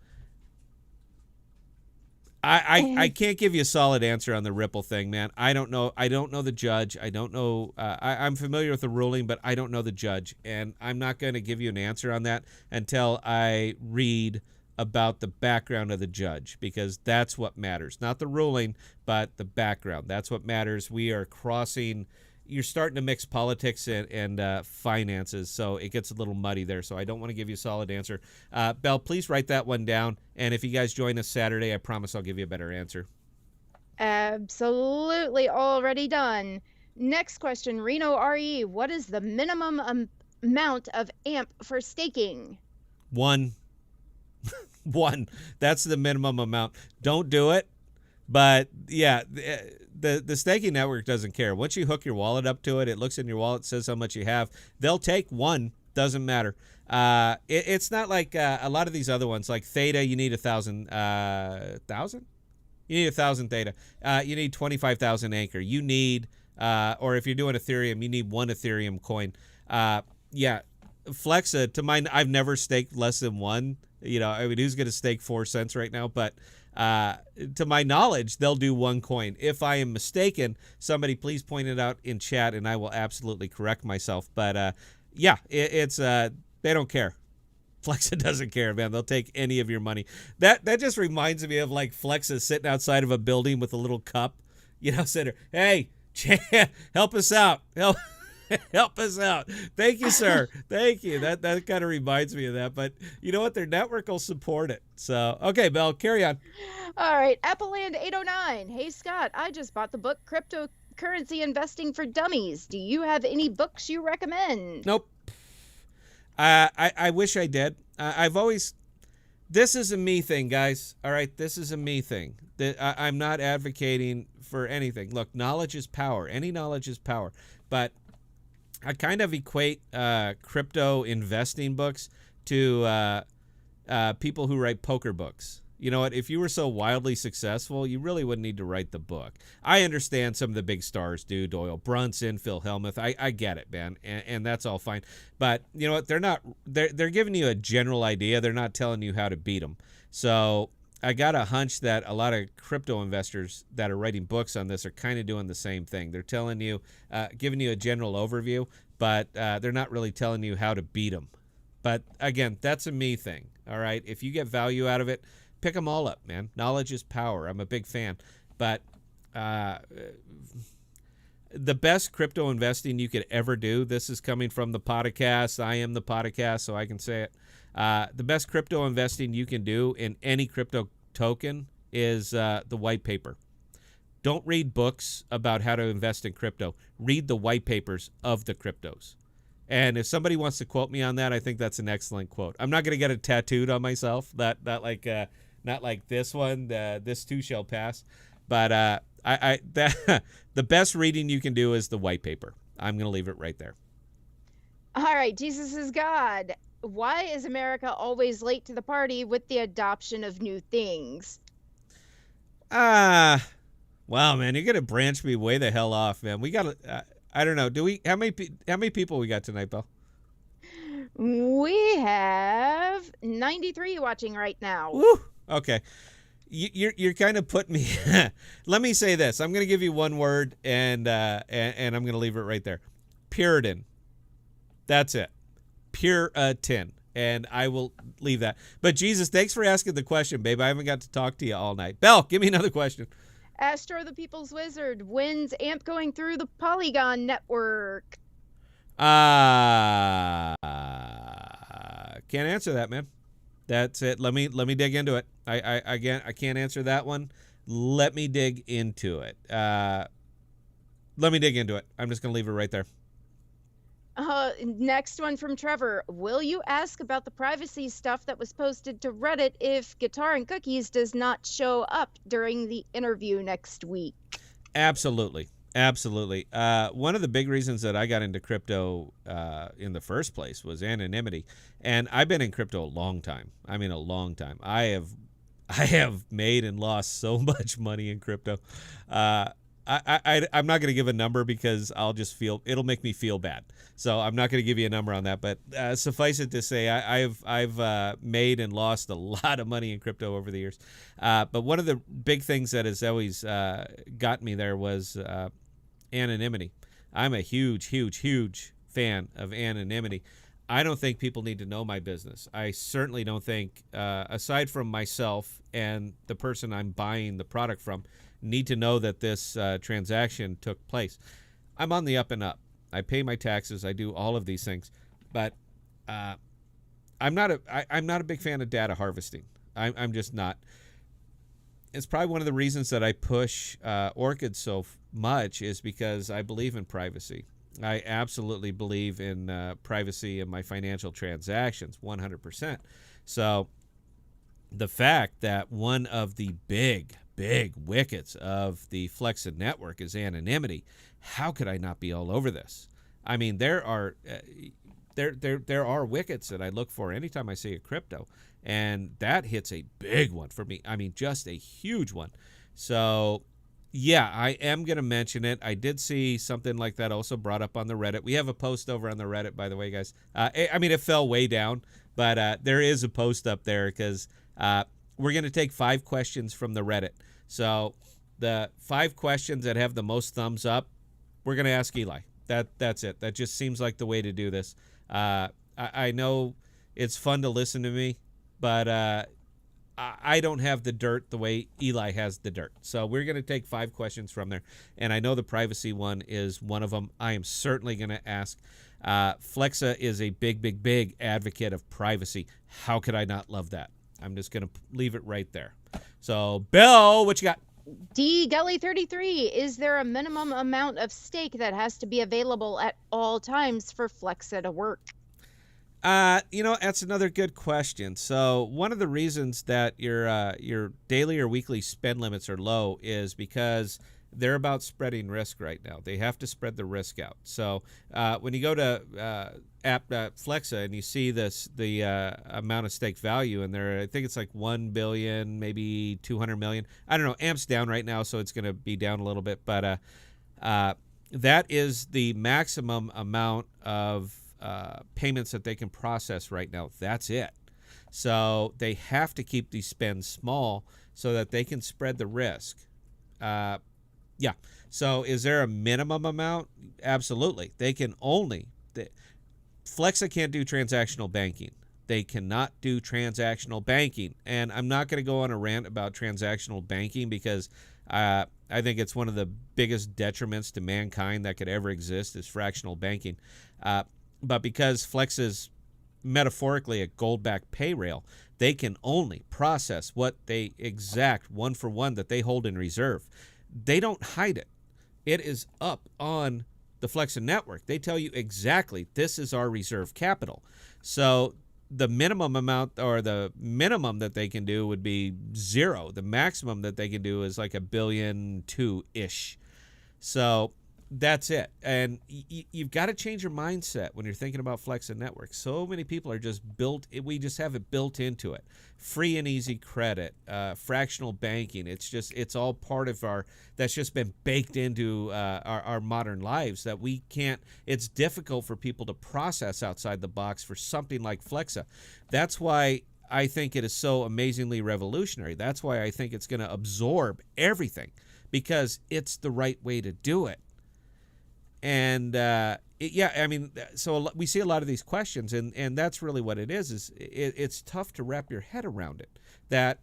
I can't give you a solid answer on the Ripple thing, man. I don't know. I don't know the judge. I don't know. I'm familiar with the ruling, but I don't know the judge. And I'm not going to give you an answer on that until I read about the background of the judge, because that's what matters. Not the ruling, but the background. That's what matters. We are crossing you're starting to mix politics and finances, so it gets a little muddy there. So I don't want to give you a solid answer. Belle, please write that one down. And if you guys join us Saturday, I promise I'll give you a better answer. Absolutely, already done. Next question, Reno RE. What is the minimum amount of amp for staking? 1. 1. That's the minimum amount. Don't do it. But yeah, the staking network doesn't care. Once you hook your wallet up to it, it looks in your wallet, says how much you have. They'll take 1. Doesn't matter. It's not like a lot of these other ones, like Theta. You need 1,000. 1,000? You need 1,000 Theta. You need 25,000 Anchor. You need, or if you're doing Ethereum, you need 1 Ethereum coin. Yeah, Flexa. To mine, I've never staked less than 1. I mean, who's going to stake 4 cents right now? But to my knowledge, they'll do 1 coin. If I am mistaken, somebody please point it out in chat, and I will absolutely correct myself. But yeah, it's they don't care. Flexa doesn't care, man. They'll take any of your money. That just reminds me of like Flexa sitting outside of a building with a little cup, saying, "Hey, help us out. Help us out. Thank you, sir. Thank you." That kind of reminds me of that. But you know what? Their network will support it. So, okay, Belle, carry on. All right. Appleland 809. Hey, Scott, I just bought the book Cryptocurrency Investing for Dummies. Do you have any books you recommend? Nope. I wish I did. This is a me thing, guys. All right, this is a me thing. I'm not advocating for anything. Look, knowledge is power. Any knowledge is power. But I kind of equate crypto investing books to people who write poker books. You know what? If you were so wildly successful, you really wouldn't need to write the book. I understand some of the big stars do, Doyle Brunson, Phil Hellmuth. I get it, man, and that's all fine. But you know what? They're giving you a general idea. They're not telling you how to beat them. So I got a hunch that a lot of crypto investors that are writing books on this are kind of doing the same thing. They're telling you, giving you a general overview, but they're not really telling you how to beat them. But again, that's a me thing. All right, if you get value out of it, pick them all up, man. Knowledge is power. I'm a big fan. But the best crypto investing you could ever do, this is coming from ThePodocasts. I am ThePodocast, so I can say it. The best crypto investing you can do in any crypto token is the white paper. Don't read books about how to invest in crypto. Read the white papers of the cryptos. And if somebody wants to quote me on that, I think that's an excellent quote. I'm not going to get it tattooed on myself. Not like this one. This too shall pass. But the best reading you can do is the white paper. I'm going to leave it right there. All right, Jesus is God. Why is America always late to the party with the adoption of new things? Wow, man, you're going to branch me way the hell off, man. We got to, I don't know. How many people we got tonight, Bill? We have 93 watching right now. Woo! Okay. You're kind of putting me. Let me say this. I'm going to give you one word, and I'm going to leave it right there. Puritan. That's it. Puritan. And I will leave that. But Jesus, thanks for asking the question, babe. I haven't got to talk to you all night. Belle, give me another question. Astro the People's Wizard. When's AMP going through the Polygon network? Can't answer that, man. That's it. Let me dig into it. I can't answer that one. Let me dig into it. I'm just gonna leave it right there. Next one from Trevor. Will you ask about the privacy stuff that was posted to Reddit if Guitar and Cookies does not show up during the interview next week? Absolutely. One of the big reasons that I got into crypto in the first place was anonymity. And I've been in crypto a long time. I mean, a long time. I have made and lost so much money in crypto. I'm not going to give a number because it'll make me feel bad. So I'm not going to give you a number on that. But suffice it to say, I've made and lost a lot of money in crypto over the years. But one of the big things that has always got me there was anonymity. I'm a huge fan of anonymity. I don't think people need to know my business. I certainly don't think, aside from myself and the person I'm buying the product from, need to know that this transaction took place. I'm on the up and up. I pay my taxes. I do all of these things, but I'm not a big fan of data harvesting. I'm just not. It's probably one of the reasons that I push Orchid so much is because I believe in privacy. I absolutely believe in privacy in my financial transactions, 100%. So the fact that one of the big wickets of the Flexa network is anonymity, how could I not be all over this? I mean, there are wickets that I look for anytime I see a crypto, and that hits a big one for me. I mean, just a huge one. So yeah, I am going to mention it. I did see something like that also brought up on the Reddit. We have a post over on the Reddit, by the way, guys. I mean, it fell way down, but there is a post up there because we're going to take 5 questions from the Reddit. So the 5 questions that have the most thumbs up, we're going to ask Eli. That's it. That just seems like the way to do this. I know it's fun to listen to me, but I don't have the dirt the way Eli has the dirt. So we're going to take 5 questions from there. And I know the privacy one is one of them. I am certainly going to ask. Flexa is a big advocate of privacy. How could I not love that? I'm just going to leave it right there. So, Bill, what you got? D Gully 33, is there a minimum amount of stake that has to be available at all times for Flexa to work? That's another good question. So one of the reasons that your daily or weekly spend limits are low is because they're about spreading risk right now. They have to spread the risk out. So when you go to app Flexa and you see the amount of stake value in there, I think it's like 1 billion, maybe 200 million. I don't know. AMP's down right now, so it's going to be down a little bit. But that is the maximum amount of payments that they can process right now. That's it. So they have to keep these spends small so that they can spread the risk. Yeah. So is there a minimum amount? Absolutely. They can only... Flexa can't do transactional banking. They cannot do transactional banking. And I'm not going to go on a rant about transactional banking because I think it's one of the biggest detriments to mankind that could ever exist is fractional banking. But because Flex is metaphorically a gold-backed pay rail, they can only process what they exact one for one that they hold in reserve. They don't hide it. It is up on the Flexa network. They tell you exactly this is our reserve capital. So the minimum amount or the minimum that they can do would be 0. The maximum that they can do is like $1.2 billion-ish. So that's it. And you've got to change your mindset when you're thinking about Flexa Network. So many people are just we just have it built into it. Free and easy credit, fractional banking. It's all part of that's just been baked into our modern lives that we can't, it's difficult for people to process outside the box for something like Flexa. That's why I think it is so amazingly revolutionary. That's why I think it's going to absorb everything because it's the right way to do it. And so we see a lot of these questions, and that's really what it is it's tough to wrap your head around it, that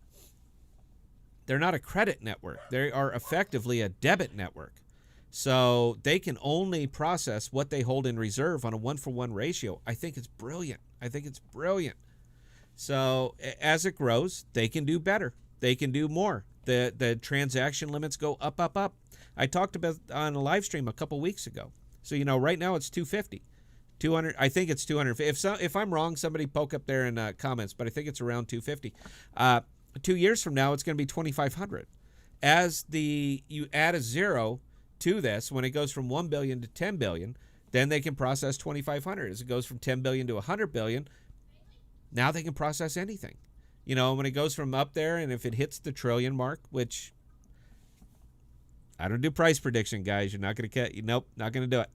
they're not a credit network. They are effectively a debit network. So they can only process what they hold in reserve on a 1-for-1 ratio. I think it's brilliant. So as it grows, they can do better. They can do more. The transaction limits go up. I talked about on a live stream a couple weeks ago. So, right now it's 250. 200, I think it's 250. If I'm wrong, somebody poke up there in comments, but I think it's around 250. 2 years from now, it's going to be 2,500. As you add a 0 to this, when it goes from 1 billion to 10 billion, then they can process 2,500. As it goes from 10 billion to 100 billion, now they can process anything. When it goes from up there, and if it hits the trillion mark, which I don't do price prediction, guys. You're not going to cut. Nope, not going to do it.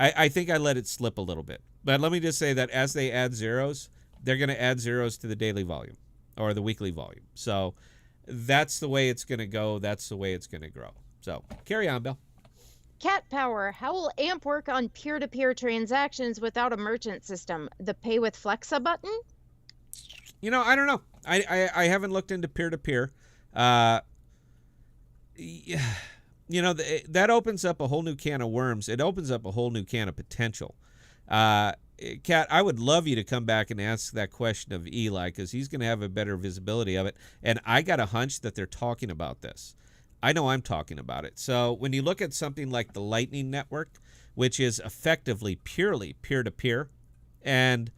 I think I let it slip a little bit. But let me just say that as they add zeros, they're going to add zeros to the daily volume or the weekly volume. So that's the way it's going to go. That's the way it's going to grow. So carry on, Bill. Cat Power, how will AMP work on peer-to-peer transactions without a merchant system? The Pay with Flexa button? I don't know. I haven't looked into peer-to-peer. that opens up a whole new can of worms. It opens up a whole new can of potential. Kat, I would love you to come back and ask that question of Eli, because he's going to have a better visibility of it. And I got a hunch that they're talking about this. I know I'm talking about it. So when you look at something like the Lightning Network, which is effectively purely peer-to-peer, and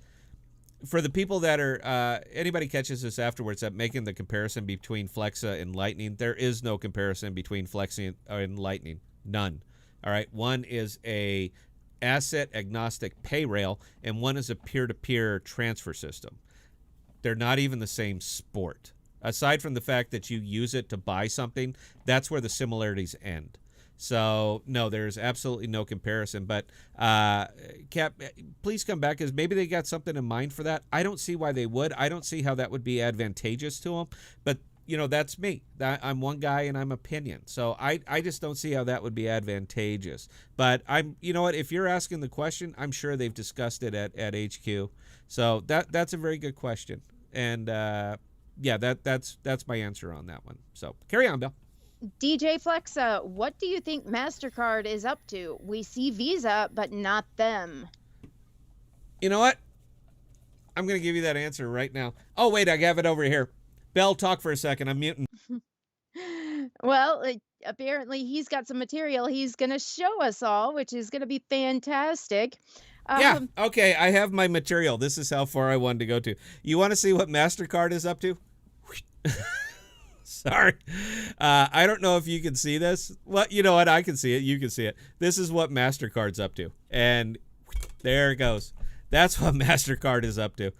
for the people that are, anybody catches this afterwards, that making the comparison between Flexa and Lightning, there is no comparison between Flexa and Lightning. None. All right. One is a asset agnostic pay rail, and one is a peer-to-peer transfer system. They're not even the same sport. Aside from the fact that you use it to buy something, that's where the similarities end. So, no, there's absolutely no comparison. But, Cap, please come back, because maybe they got something in mind for that. I don't see why they would. I don't see how that would be advantageous to them. But, that's me. I'm one guy and I'm opinion. So I just don't see how that would be advantageous. But if you're asking the question, I'm sure they've discussed it at HQ. So that's a very good question. And, that's my answer on that one. So carry on, Bill. DJ Flexa, what do you think MasterCard is up to? We see Visa, but not them. You know what? I'm going to give you that answer right now. Oh, wait, I have it over here. Bell, talk for a second. I'm muting. Well, apparently he's got some material he's going to show us all, which is going to be fantastic. Yeah, okay, I have my material. This is how far I wanted to go to. You want to see what MasterCard is up to? Sorry. I don't know if you can see this. Well, you know what? I can see it. You can see it. This is what MasterCard's up to. And there it goes. That's what MasterCard is up to.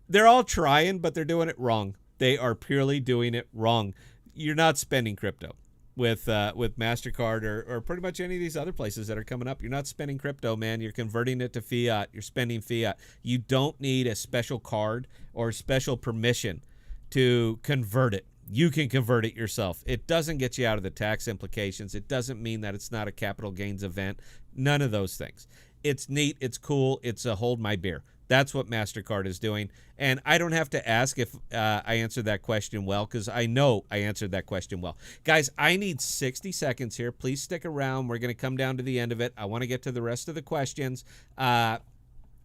They're all trying, but they're doing it wrong. They are purely doing it wrong. You're not spending crypto with MasterCard or pretty much any of these other places that are coming up. You're not spending crypto, man. You're converting it to fiat. You're spending fiat. You don't need a special card or special permission to convert it. You can convert it yourself. It doesn't get you out of the tax implications. It doesn't mean that it's not a capital gains event. None of those things. It's neat. It's cool. It's a hold my beer. That's what MasterCard is doing. And I don't have to ask if I answered that question well, because I know I answered that question well. Guys, I need 60 seconds here. Please stick around. We're going to come down to the end of it. I want to get to the rest of the questions.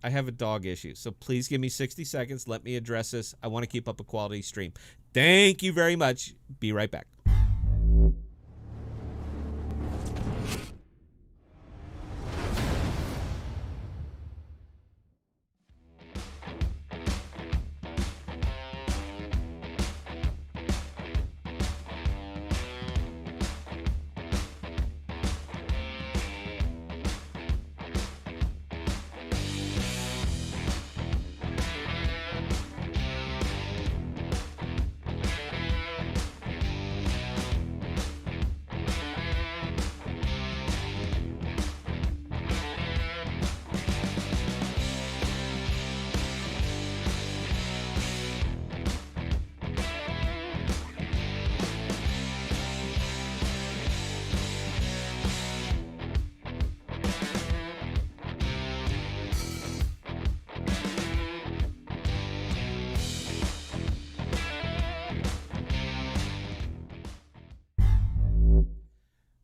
I have a dog issue, so please give me 60 seconds. Let me address this. I want to keep up a quality stream. Thank you very much. Be right back.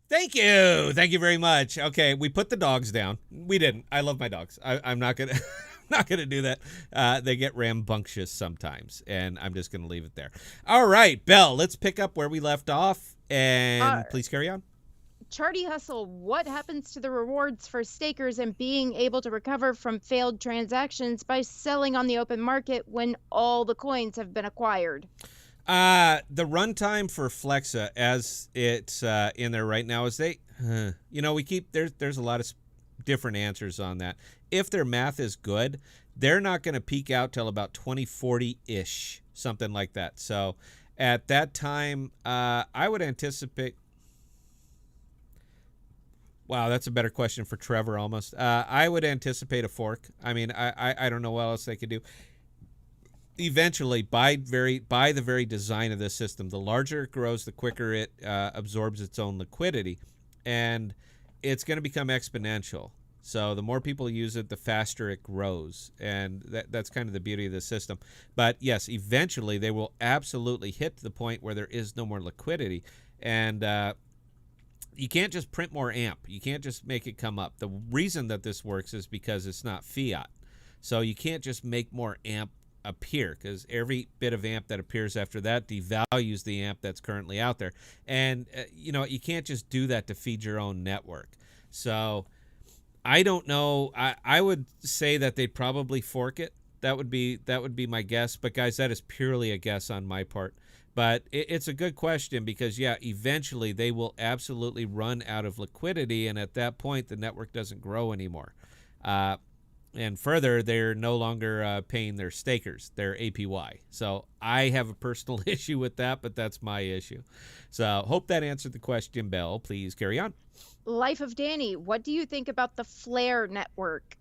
Thank you. Thank you very much. Okay, we put the dogs down. We didn't. I love my dogs. I'm not gonna not gonna do that. They get rambunctious sometimes, and I'm just gonna leave it there. All right, Belle, let's pick up where we left off, and please carry on. Charty Hustle, what happens to the rewards for stakers and being able to recover from failed transactions by selling on the open market when all the coins have been acquired? The runtime for Flexa, as it's in there right now, is we keep there's a lot of different answers on that. If their math is good, they're not going to peak out till about 2040-ish, something like that. So at that time, I would anticipate. Wow, that's a better question for Trevor almost. I would anticipate a fork. I mean, I don't know what else they could do. Eventually, by the very design of this system, the larger it grows, the quicker it absorbs its own liquidity, and it's going to become exponential. So the more people use it, the faster it grows, and that's kind of the beauty of the system. But yes, eventually they will absolutely hit the point where there is no more liquidity, And you can't just print more AMP. You can't just make it come up. The reason that this works is because it's not Fiat. So you can't just make more AMP appear, because every bit of AMP that appears after that devalues the AMP that's currently out there. And, you can't just do that to feed your own network. So I don't know. I would say that they'd probably fork it. That would be my guess. But, guys, that is purely a guess on my part. But it's a good question because, yeah, eventually they will absolutely run out of liquidity, and at that point the network doesn't grow anymore. And further, they're no longer paying their stakers, their APY. So I have a personal issue with that, but that's my issue. So hope that answered the question, Belle. Please carry on. Life of Danny, what do you think about the Flare network?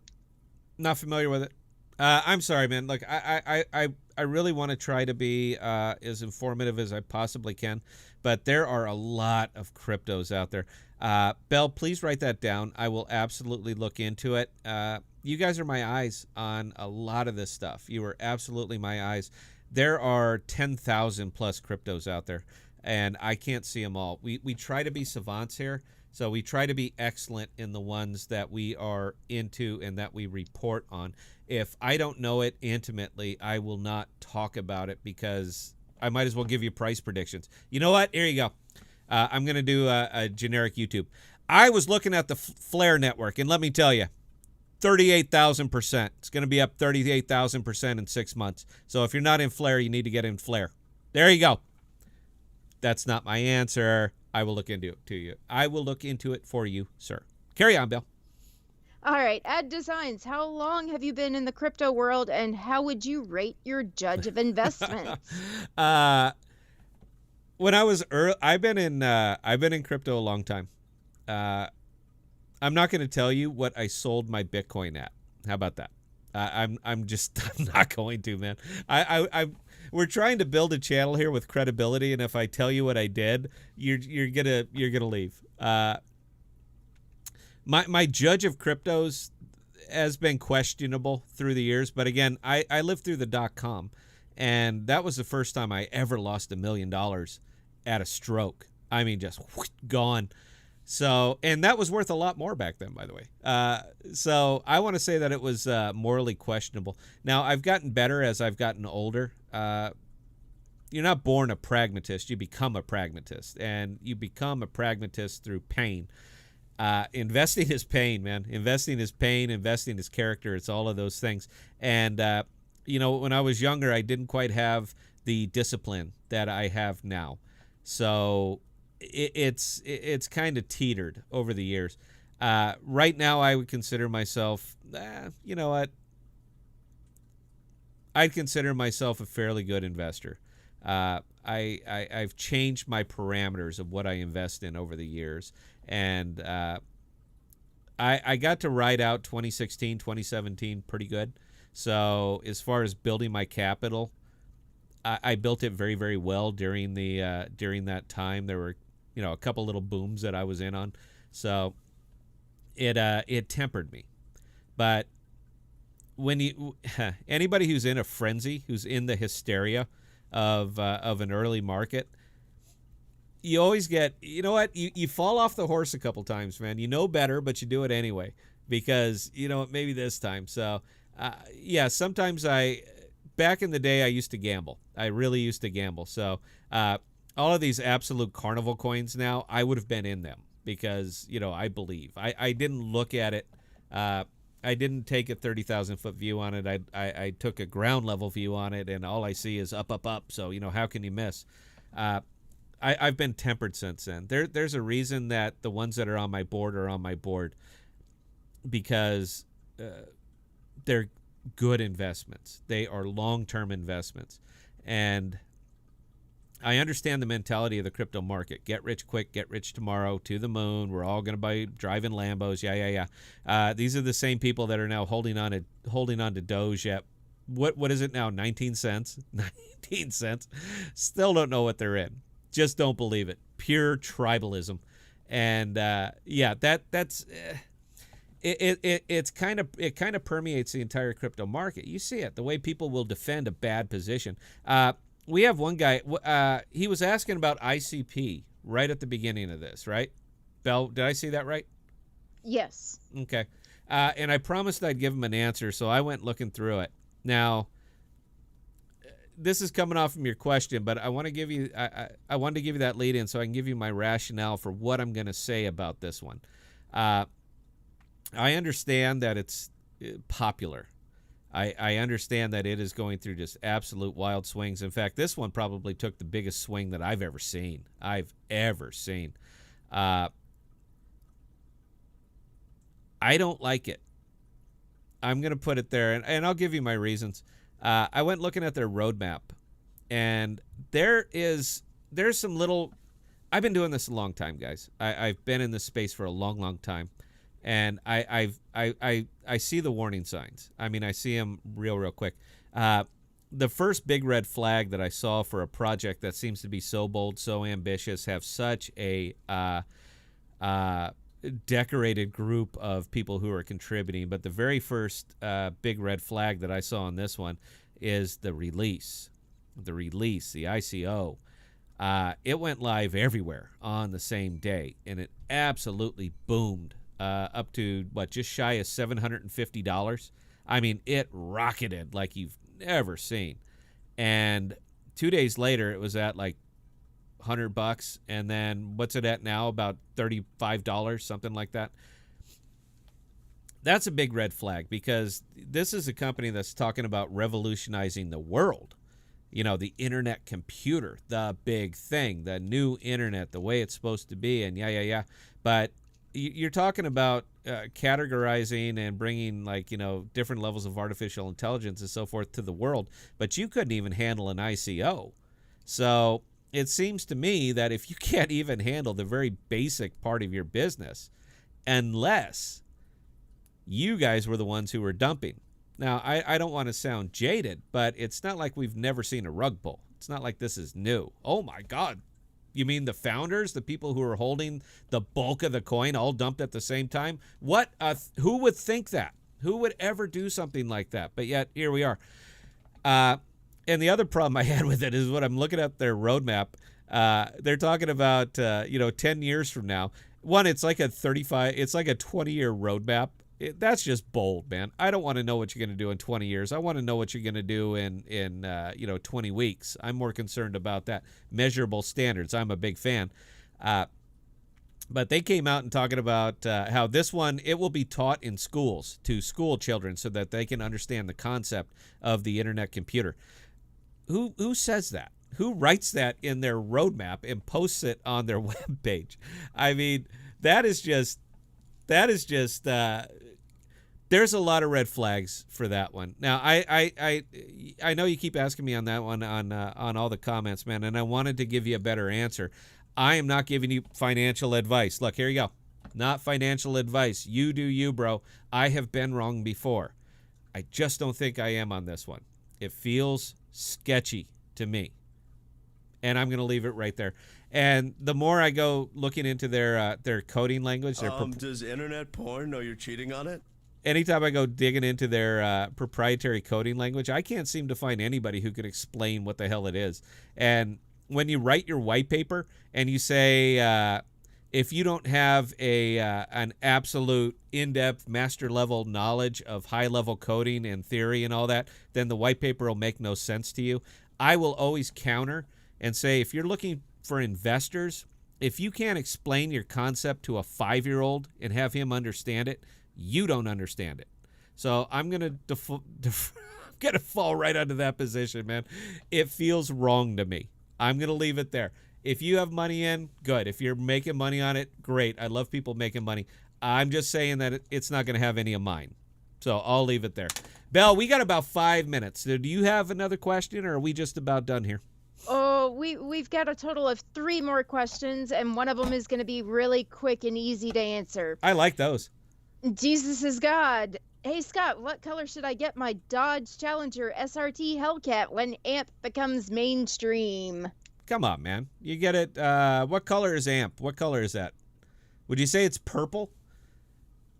Not familiar with it. I'm sorry, man. Look, I really want to try to be as informative as I possibly can, but there are a lot of cryptos out there. Belle, please write that down. I will absolutely look into it. You guys are my eyes on a lot of this stuff. You are absolutely my eyes. There are 10,000 plus cryptos out there, and I can't see them all. We try to be savants here, so we try to be excellent in the ones that we are into and that we report on. If I don't know it intimately, I will not talk about it because I might as well give you price predictions. You know what? Here you go. I'm going to do a generic YouTube. I was looking at the Flare network, and let me tell you, 38,000%. It's going to be up 38,000% in 6 months. So if you're not in Flare, you need to get in Flare. There you go. That's not my answer. I will look into it to you. I will look into it for you, sir. Carry on, Bill. All right, Ad Designs, how long have you been in the crypto world, and how would you rate your judge of investments? When I was early, I've been in crypto a long time. I'm not going to tell you what I sold my Bitcoin at. How about that? I'm not going to, man. We're trying to build a channel here with credibility, and if I tell you what I did, you're gonna leave. My judge of cryptos has been questionable through the years, but again, I lived through the .com, and that was the first time I ever lost $1 million at a stroke. I mean, just gone. So, and that was worth a lot more back then, by the way. So I want to say that it was morally questionable. Now, I've gotten better as I've gotten older. You're not born a pragmatist. You become a pragmatist, and you become a pragmatist through pain. Investing is pain, man. Investing is pain. Investing is character. It's all of those things. And, when I was younger, I didn't quite have the discipline that I have now. So it's kind of teetered over the years. Right now, I would consider myself, you know what? I'd consider myself a fairly good investor. I've changed my parameters of what I invest in over the years. And I got to ride out 2016, 2017 pretty good. So as far as building my capital, I built it very, very well during that time. There were, a couple little booms that I was in on. So it tempered me. But when anybody who's in a frenzy, who's in the hysteria of an early market, you always get, you fall off the horse a couple times, man. You know better, but you do it anyway because, maybe this time. So, sometimes back in the day, I used to gamble. I really used to gamble. So all of these absolute carnival coins now, I would have been in them because, I believe. I didn't look at it. I didn't take a 30,000-foot view on it. I took a ground level view on it, and all I see is up, up, up. So, how can you miss? I've been tempered since then. There's a reason that the ones that are on my board are on my board because they're good investments. They are long-term investments. And I understand the mentality of the crypto market. Get rich quick, get rich tomorrow, to the moon. We're all going to be driving Lambos. Yeah. These are the same people that are now holding on to Doge at, what is it now, 19 cents? 19 cents. Still don't know what they're in. Just don't believe it. Pure tribalism. And that's it kind of permeates the entire crypto market. You see it, the way people will defend a bad position. We have one guy, he was asking about ICP right at the beginning of this, right? Belle, did I see that right? Yes. Okay. And I promised I'd give him an answer, so I went looking through it. Now, this is coming off from your question, but I want to give you I wanted to give you that lead in so I can give you my rationale for what I'm going to say about this one. I understand that it's popular. I understand that it is going through just absolute wild swings. In fact, this one probably took the biggest swing that I've ever seen. I don't like it. I'm going to put it there, and I'll give you my reasons. I went looking at their roadmap, and there's some little. I've been doing this a long time, guys. I've been in this space for a long, long time, and I see the warning signs. I mean, I see them real quick. The first big red flag that I saw for a project that seems to be so bold, so ambitious, have such a decorated group of people who are contributing. But the very first big red flag that I saw on this one is the release, the ICO. It went live everywhere on the same day, and it absolutely boomed up to, just shy of $750. I mean, it rocketed like you've never seen. And 2 days later, it was at like $100, and then what's it at now? About $35, something like that. That's a big red flag, because this is a company that's talking about revolutionizing the world. You know, the internet computer, the big thing, the new internet, the way it's supposed to be, and yeah. But you're talking about categorizing and bringing, different levels of artificial intelligence and so forth to the world, but you couldn't even handle an ICO. So it seems to me that if you can't even handle the very basic part of your business, unless you guys were the ones who were dumping. Now, I don't want to sound jaded, but it's not like we've never seen a rug pull. It's not like this is new. Oh, my God. You mean the founders, the people who are holding the bulk of the coin, all dumped at the same time? What? Who would think that? Who would ever do something like that? But yet, here we are. And the other problem I had with it is when I'm looking at their roadmap, they're talking about, 10 years from now. One, it's like a 20-year roadmap. That's just bold, man. I don't want to know what you're going to do in 20 years. I want to know what you're going to do in 20 weeks. I'm more concerned about that. Measurable standards. I'm a big fan. But they came out and talking about how this one, it will be taught in schools to school children so that they can understand the concept of the internet computer. Who says that? Who writes that in their roadmap and posts it on their webpage? I mean, that is just there's a lot of red flags for that one. Now, I know you keep asking me on that one on all the comments, man, and I wanted to give you a better answer. I am not giving you financial advice. Look, here you go. Not financial advice. You do you, bro. I have been wrong before. I just don't think I am on this one. It feels sketchy to me. And I'm going to leave it right there. And the more I go looking into their coding language, does internet porn know you're cheating on it? Anytime I go digging into their proprietary coding language, I can't seem to find anybody who can explain what the hell it is. And when you write your white paper and you say, if you don't have an absolute in-depth master-level knowledge of high-level coding and theory and all that, then the white paper will make no sense to you. I will always counter and say, if you're looking for investors, if you can't explain your concept to a 5-year-old and have him understand it, you don't understand it. So I'm going to fall right under that position, man. It feels wrong to me. I'm going to leave it there. If you have money in, good. If you're making money on it, great. I love people making money. I'm just saying that it's not going to have any of mine. So I'll leave it there. Belle, we got about 5 minutes. Do you have another question, or are we just about done here? Oh, we've got a total of 3 more questions, and one of them is going to be really quick and easy to answer. I like those. Jesus is God. Hey, Scott, what color should I get my Dodge Challenger SRT Hellcat when AMP becomes mainstream? Come on, man. You get it. What color is AMP? What color is that? Would you say it's purple?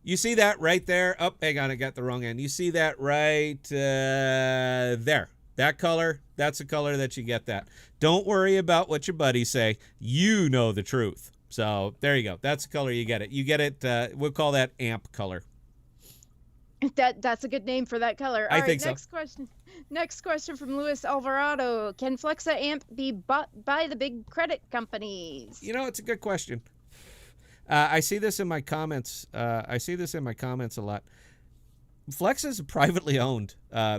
You see that right there? Oh, hang on. I got the wrong end. You see that right there. That color, that's the color that you get that. Don't worry about what your buddies say. You know the truth. So there you go. That's the color you get it. You get it. We'll call that amp color. That's a good name for that color. All I right, think so. Next question from Luis Alvarado. Can Flexa amp be bought by the big credit companies? You know, it's a good question. I see this in my comments. I see this in my comments a lot. Flexa is a privately owned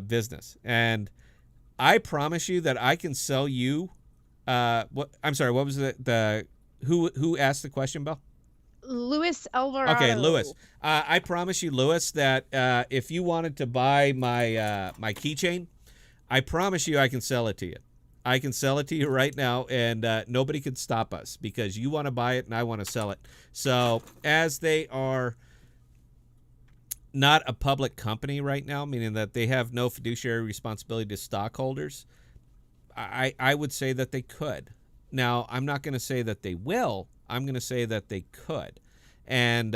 business, and I promise you that I can sell you. What? I'm sorry. What was the who asked the question, Belle? Luis Alvarado. Okay, Luis. I promise you, Luis, that if you wanted to buy my my keychain, I promise you I can sell it to you. I can sell it to you right now, and nobody can stop us because you want to buy it and I want to sell it. So as they are not a public company right now, meaning that they have no fiduciary responsibility to stockholders, I would say that they could. Now, I'm not going to say that they will. I'm going to say that they could. And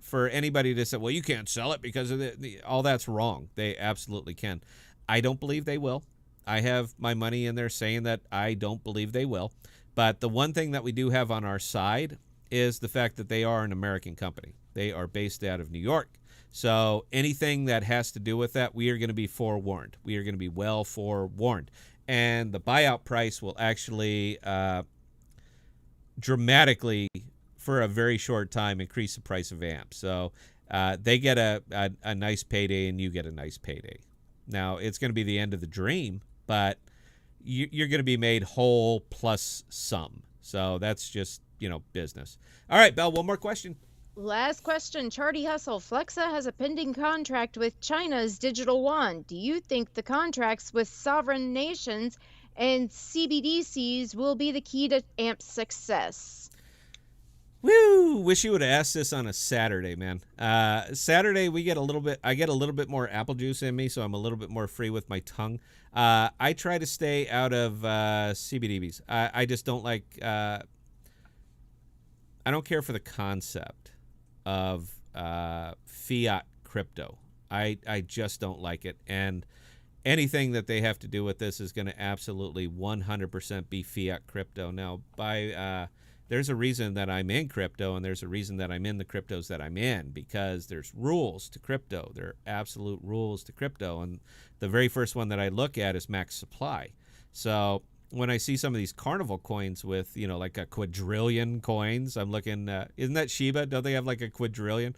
for anybody to say, well, you can't sell it because of all that's wrong. They absolutely can. I don't believe they will. I have my money in there saying that I don't believe they will. But the one thing that we do have on our side is the fact that they are an American company. They are based out of New York. So anything that has to do with that, we are going to be forewarned. We are going to be well forewarned. And the buyout price will actually dramatically, for a very short time, increase the price of amps. So they get a nice payday and you get a nice payday. Now, it's going to be the end of the dream, but you're going to be made whole plus some. So that's just, business. All right, Belle, one more question. Last question. Charty Hustle. Flexa has a pending contract with China's Digital Yuan. Do you think the contracts with sovereign nations and CBDCs will be the key to AMP's success? Woo! Wish you would have asked this on a Saturday, man. Saturday I get a little bit more apple juice in me, so I'm a little bit more free with my tongue. I try to stay out of CBDCs. I just don't like. I don't care for the concept of fiat crypto. I just don't like it, and anything that they have to do with this is going to absolutely 100% be fiat crypto. Now, there's a reason that I'm in crypto, and there's a reason that I'm in the cryptos that I'm in, because there's rules to crypto. There are absolute rules to crypto, and the very first one that I look at is max supply. So when I see some of these carnival coins with, like a quadrillion coins, I'm looking, isn't that Shiba? Don't they have like a quadrillion?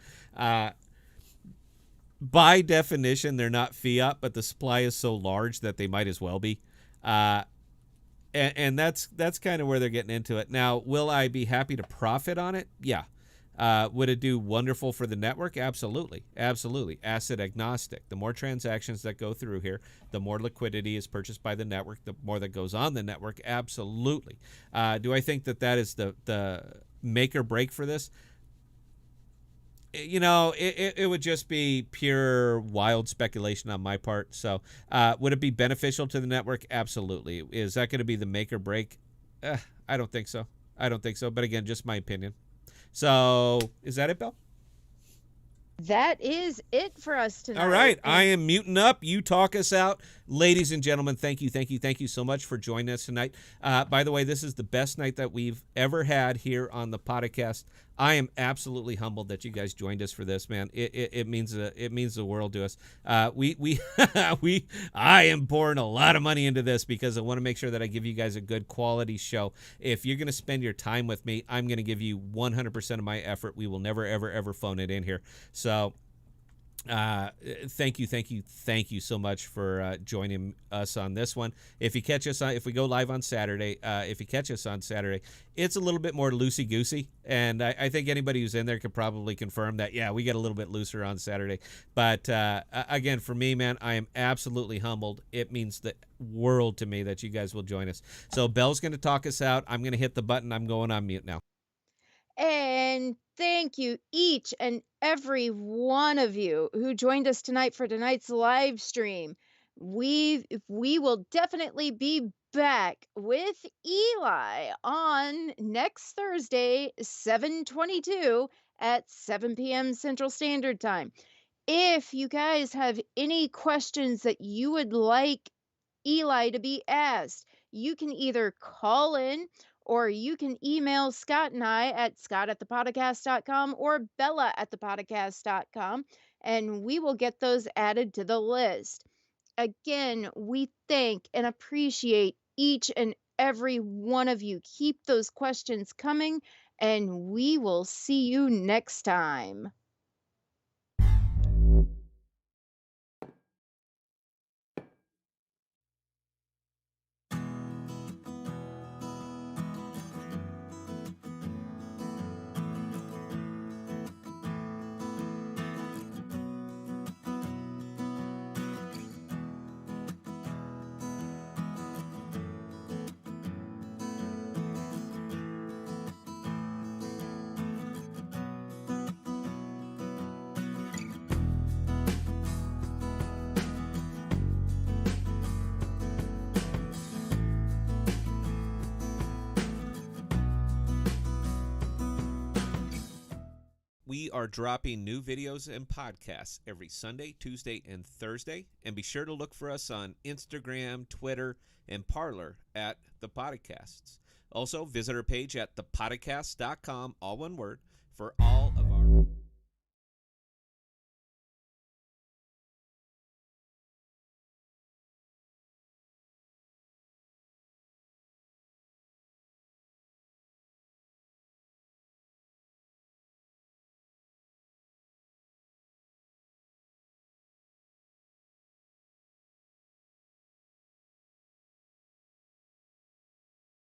By definition, they're not fiat, but the supply is so large that they might as well be. And that's kind of where they're getting into it. Now, will I be happy to profit on it? Yeah. Would it do wonderful for the network? Absolutely. Absolutely. Asset agnostic. The more transactions that go through here, the more liquidity is purchased by the network, the more that goes on the network. Absolutely. Do I think that is the make or break for this? It would just be pure wild speculation on my part. So would it be beneficial to the network? Absolutely. Is that going to be the make or break? I don't think so. But again, just my opinion. So is that it, Bill? That is it for us tonight. All right. I am muting up. You talk us out. Ladies and gentlemen, thank you so much for joining us tonight. By the way, this is the best night that we've ever had here on the podcast. I am absolutely humbled that you guys joined us for this, man. It means the world to us. I am pouring a lot of money into this because I want to make sure that I give you guys a good quality show. If you're going to spend your time with me, I'm going to give you 100% of my effort. We will never, ever, ever phone it in here. So thank you so much for joining us on this one. If you catch us if we go live on Saturday, if you catch us on Saturday, it's a little bit more loosey goosey, and I think anybody who's in there could probably confirm that. Yeah, we get a little bit looser on Saturday, but again, for me, man, I am absolutely humbled. It means the world to me that you guys will join us. So Belle's going to talk us out. I'm going to hit the button. I'm going on mute now. And thank you, each and every one of you who joined us tonight for tonight's live stream. We will definitely be back with Eli on next Thursday, 7/22 at 7 p.m. Central Standard Time. If you guys have any questions that you would like Eli to be asked, You can either call in or you can email Scott and I at scott@thepodcast.com or bella@thepodcast.com, and we will get those added to the list. Again, we thank and appreciate each and every one of you. Keep those questions coming, and we will see you next time. We are dropping new videos and podcasts every Sunday, Tuesday, and Thursday. And be sure to look for us on Instagram, Twitter, and Parler at ThePodocasts. Also, visit our page at ThePodocasts.com, all one word, for all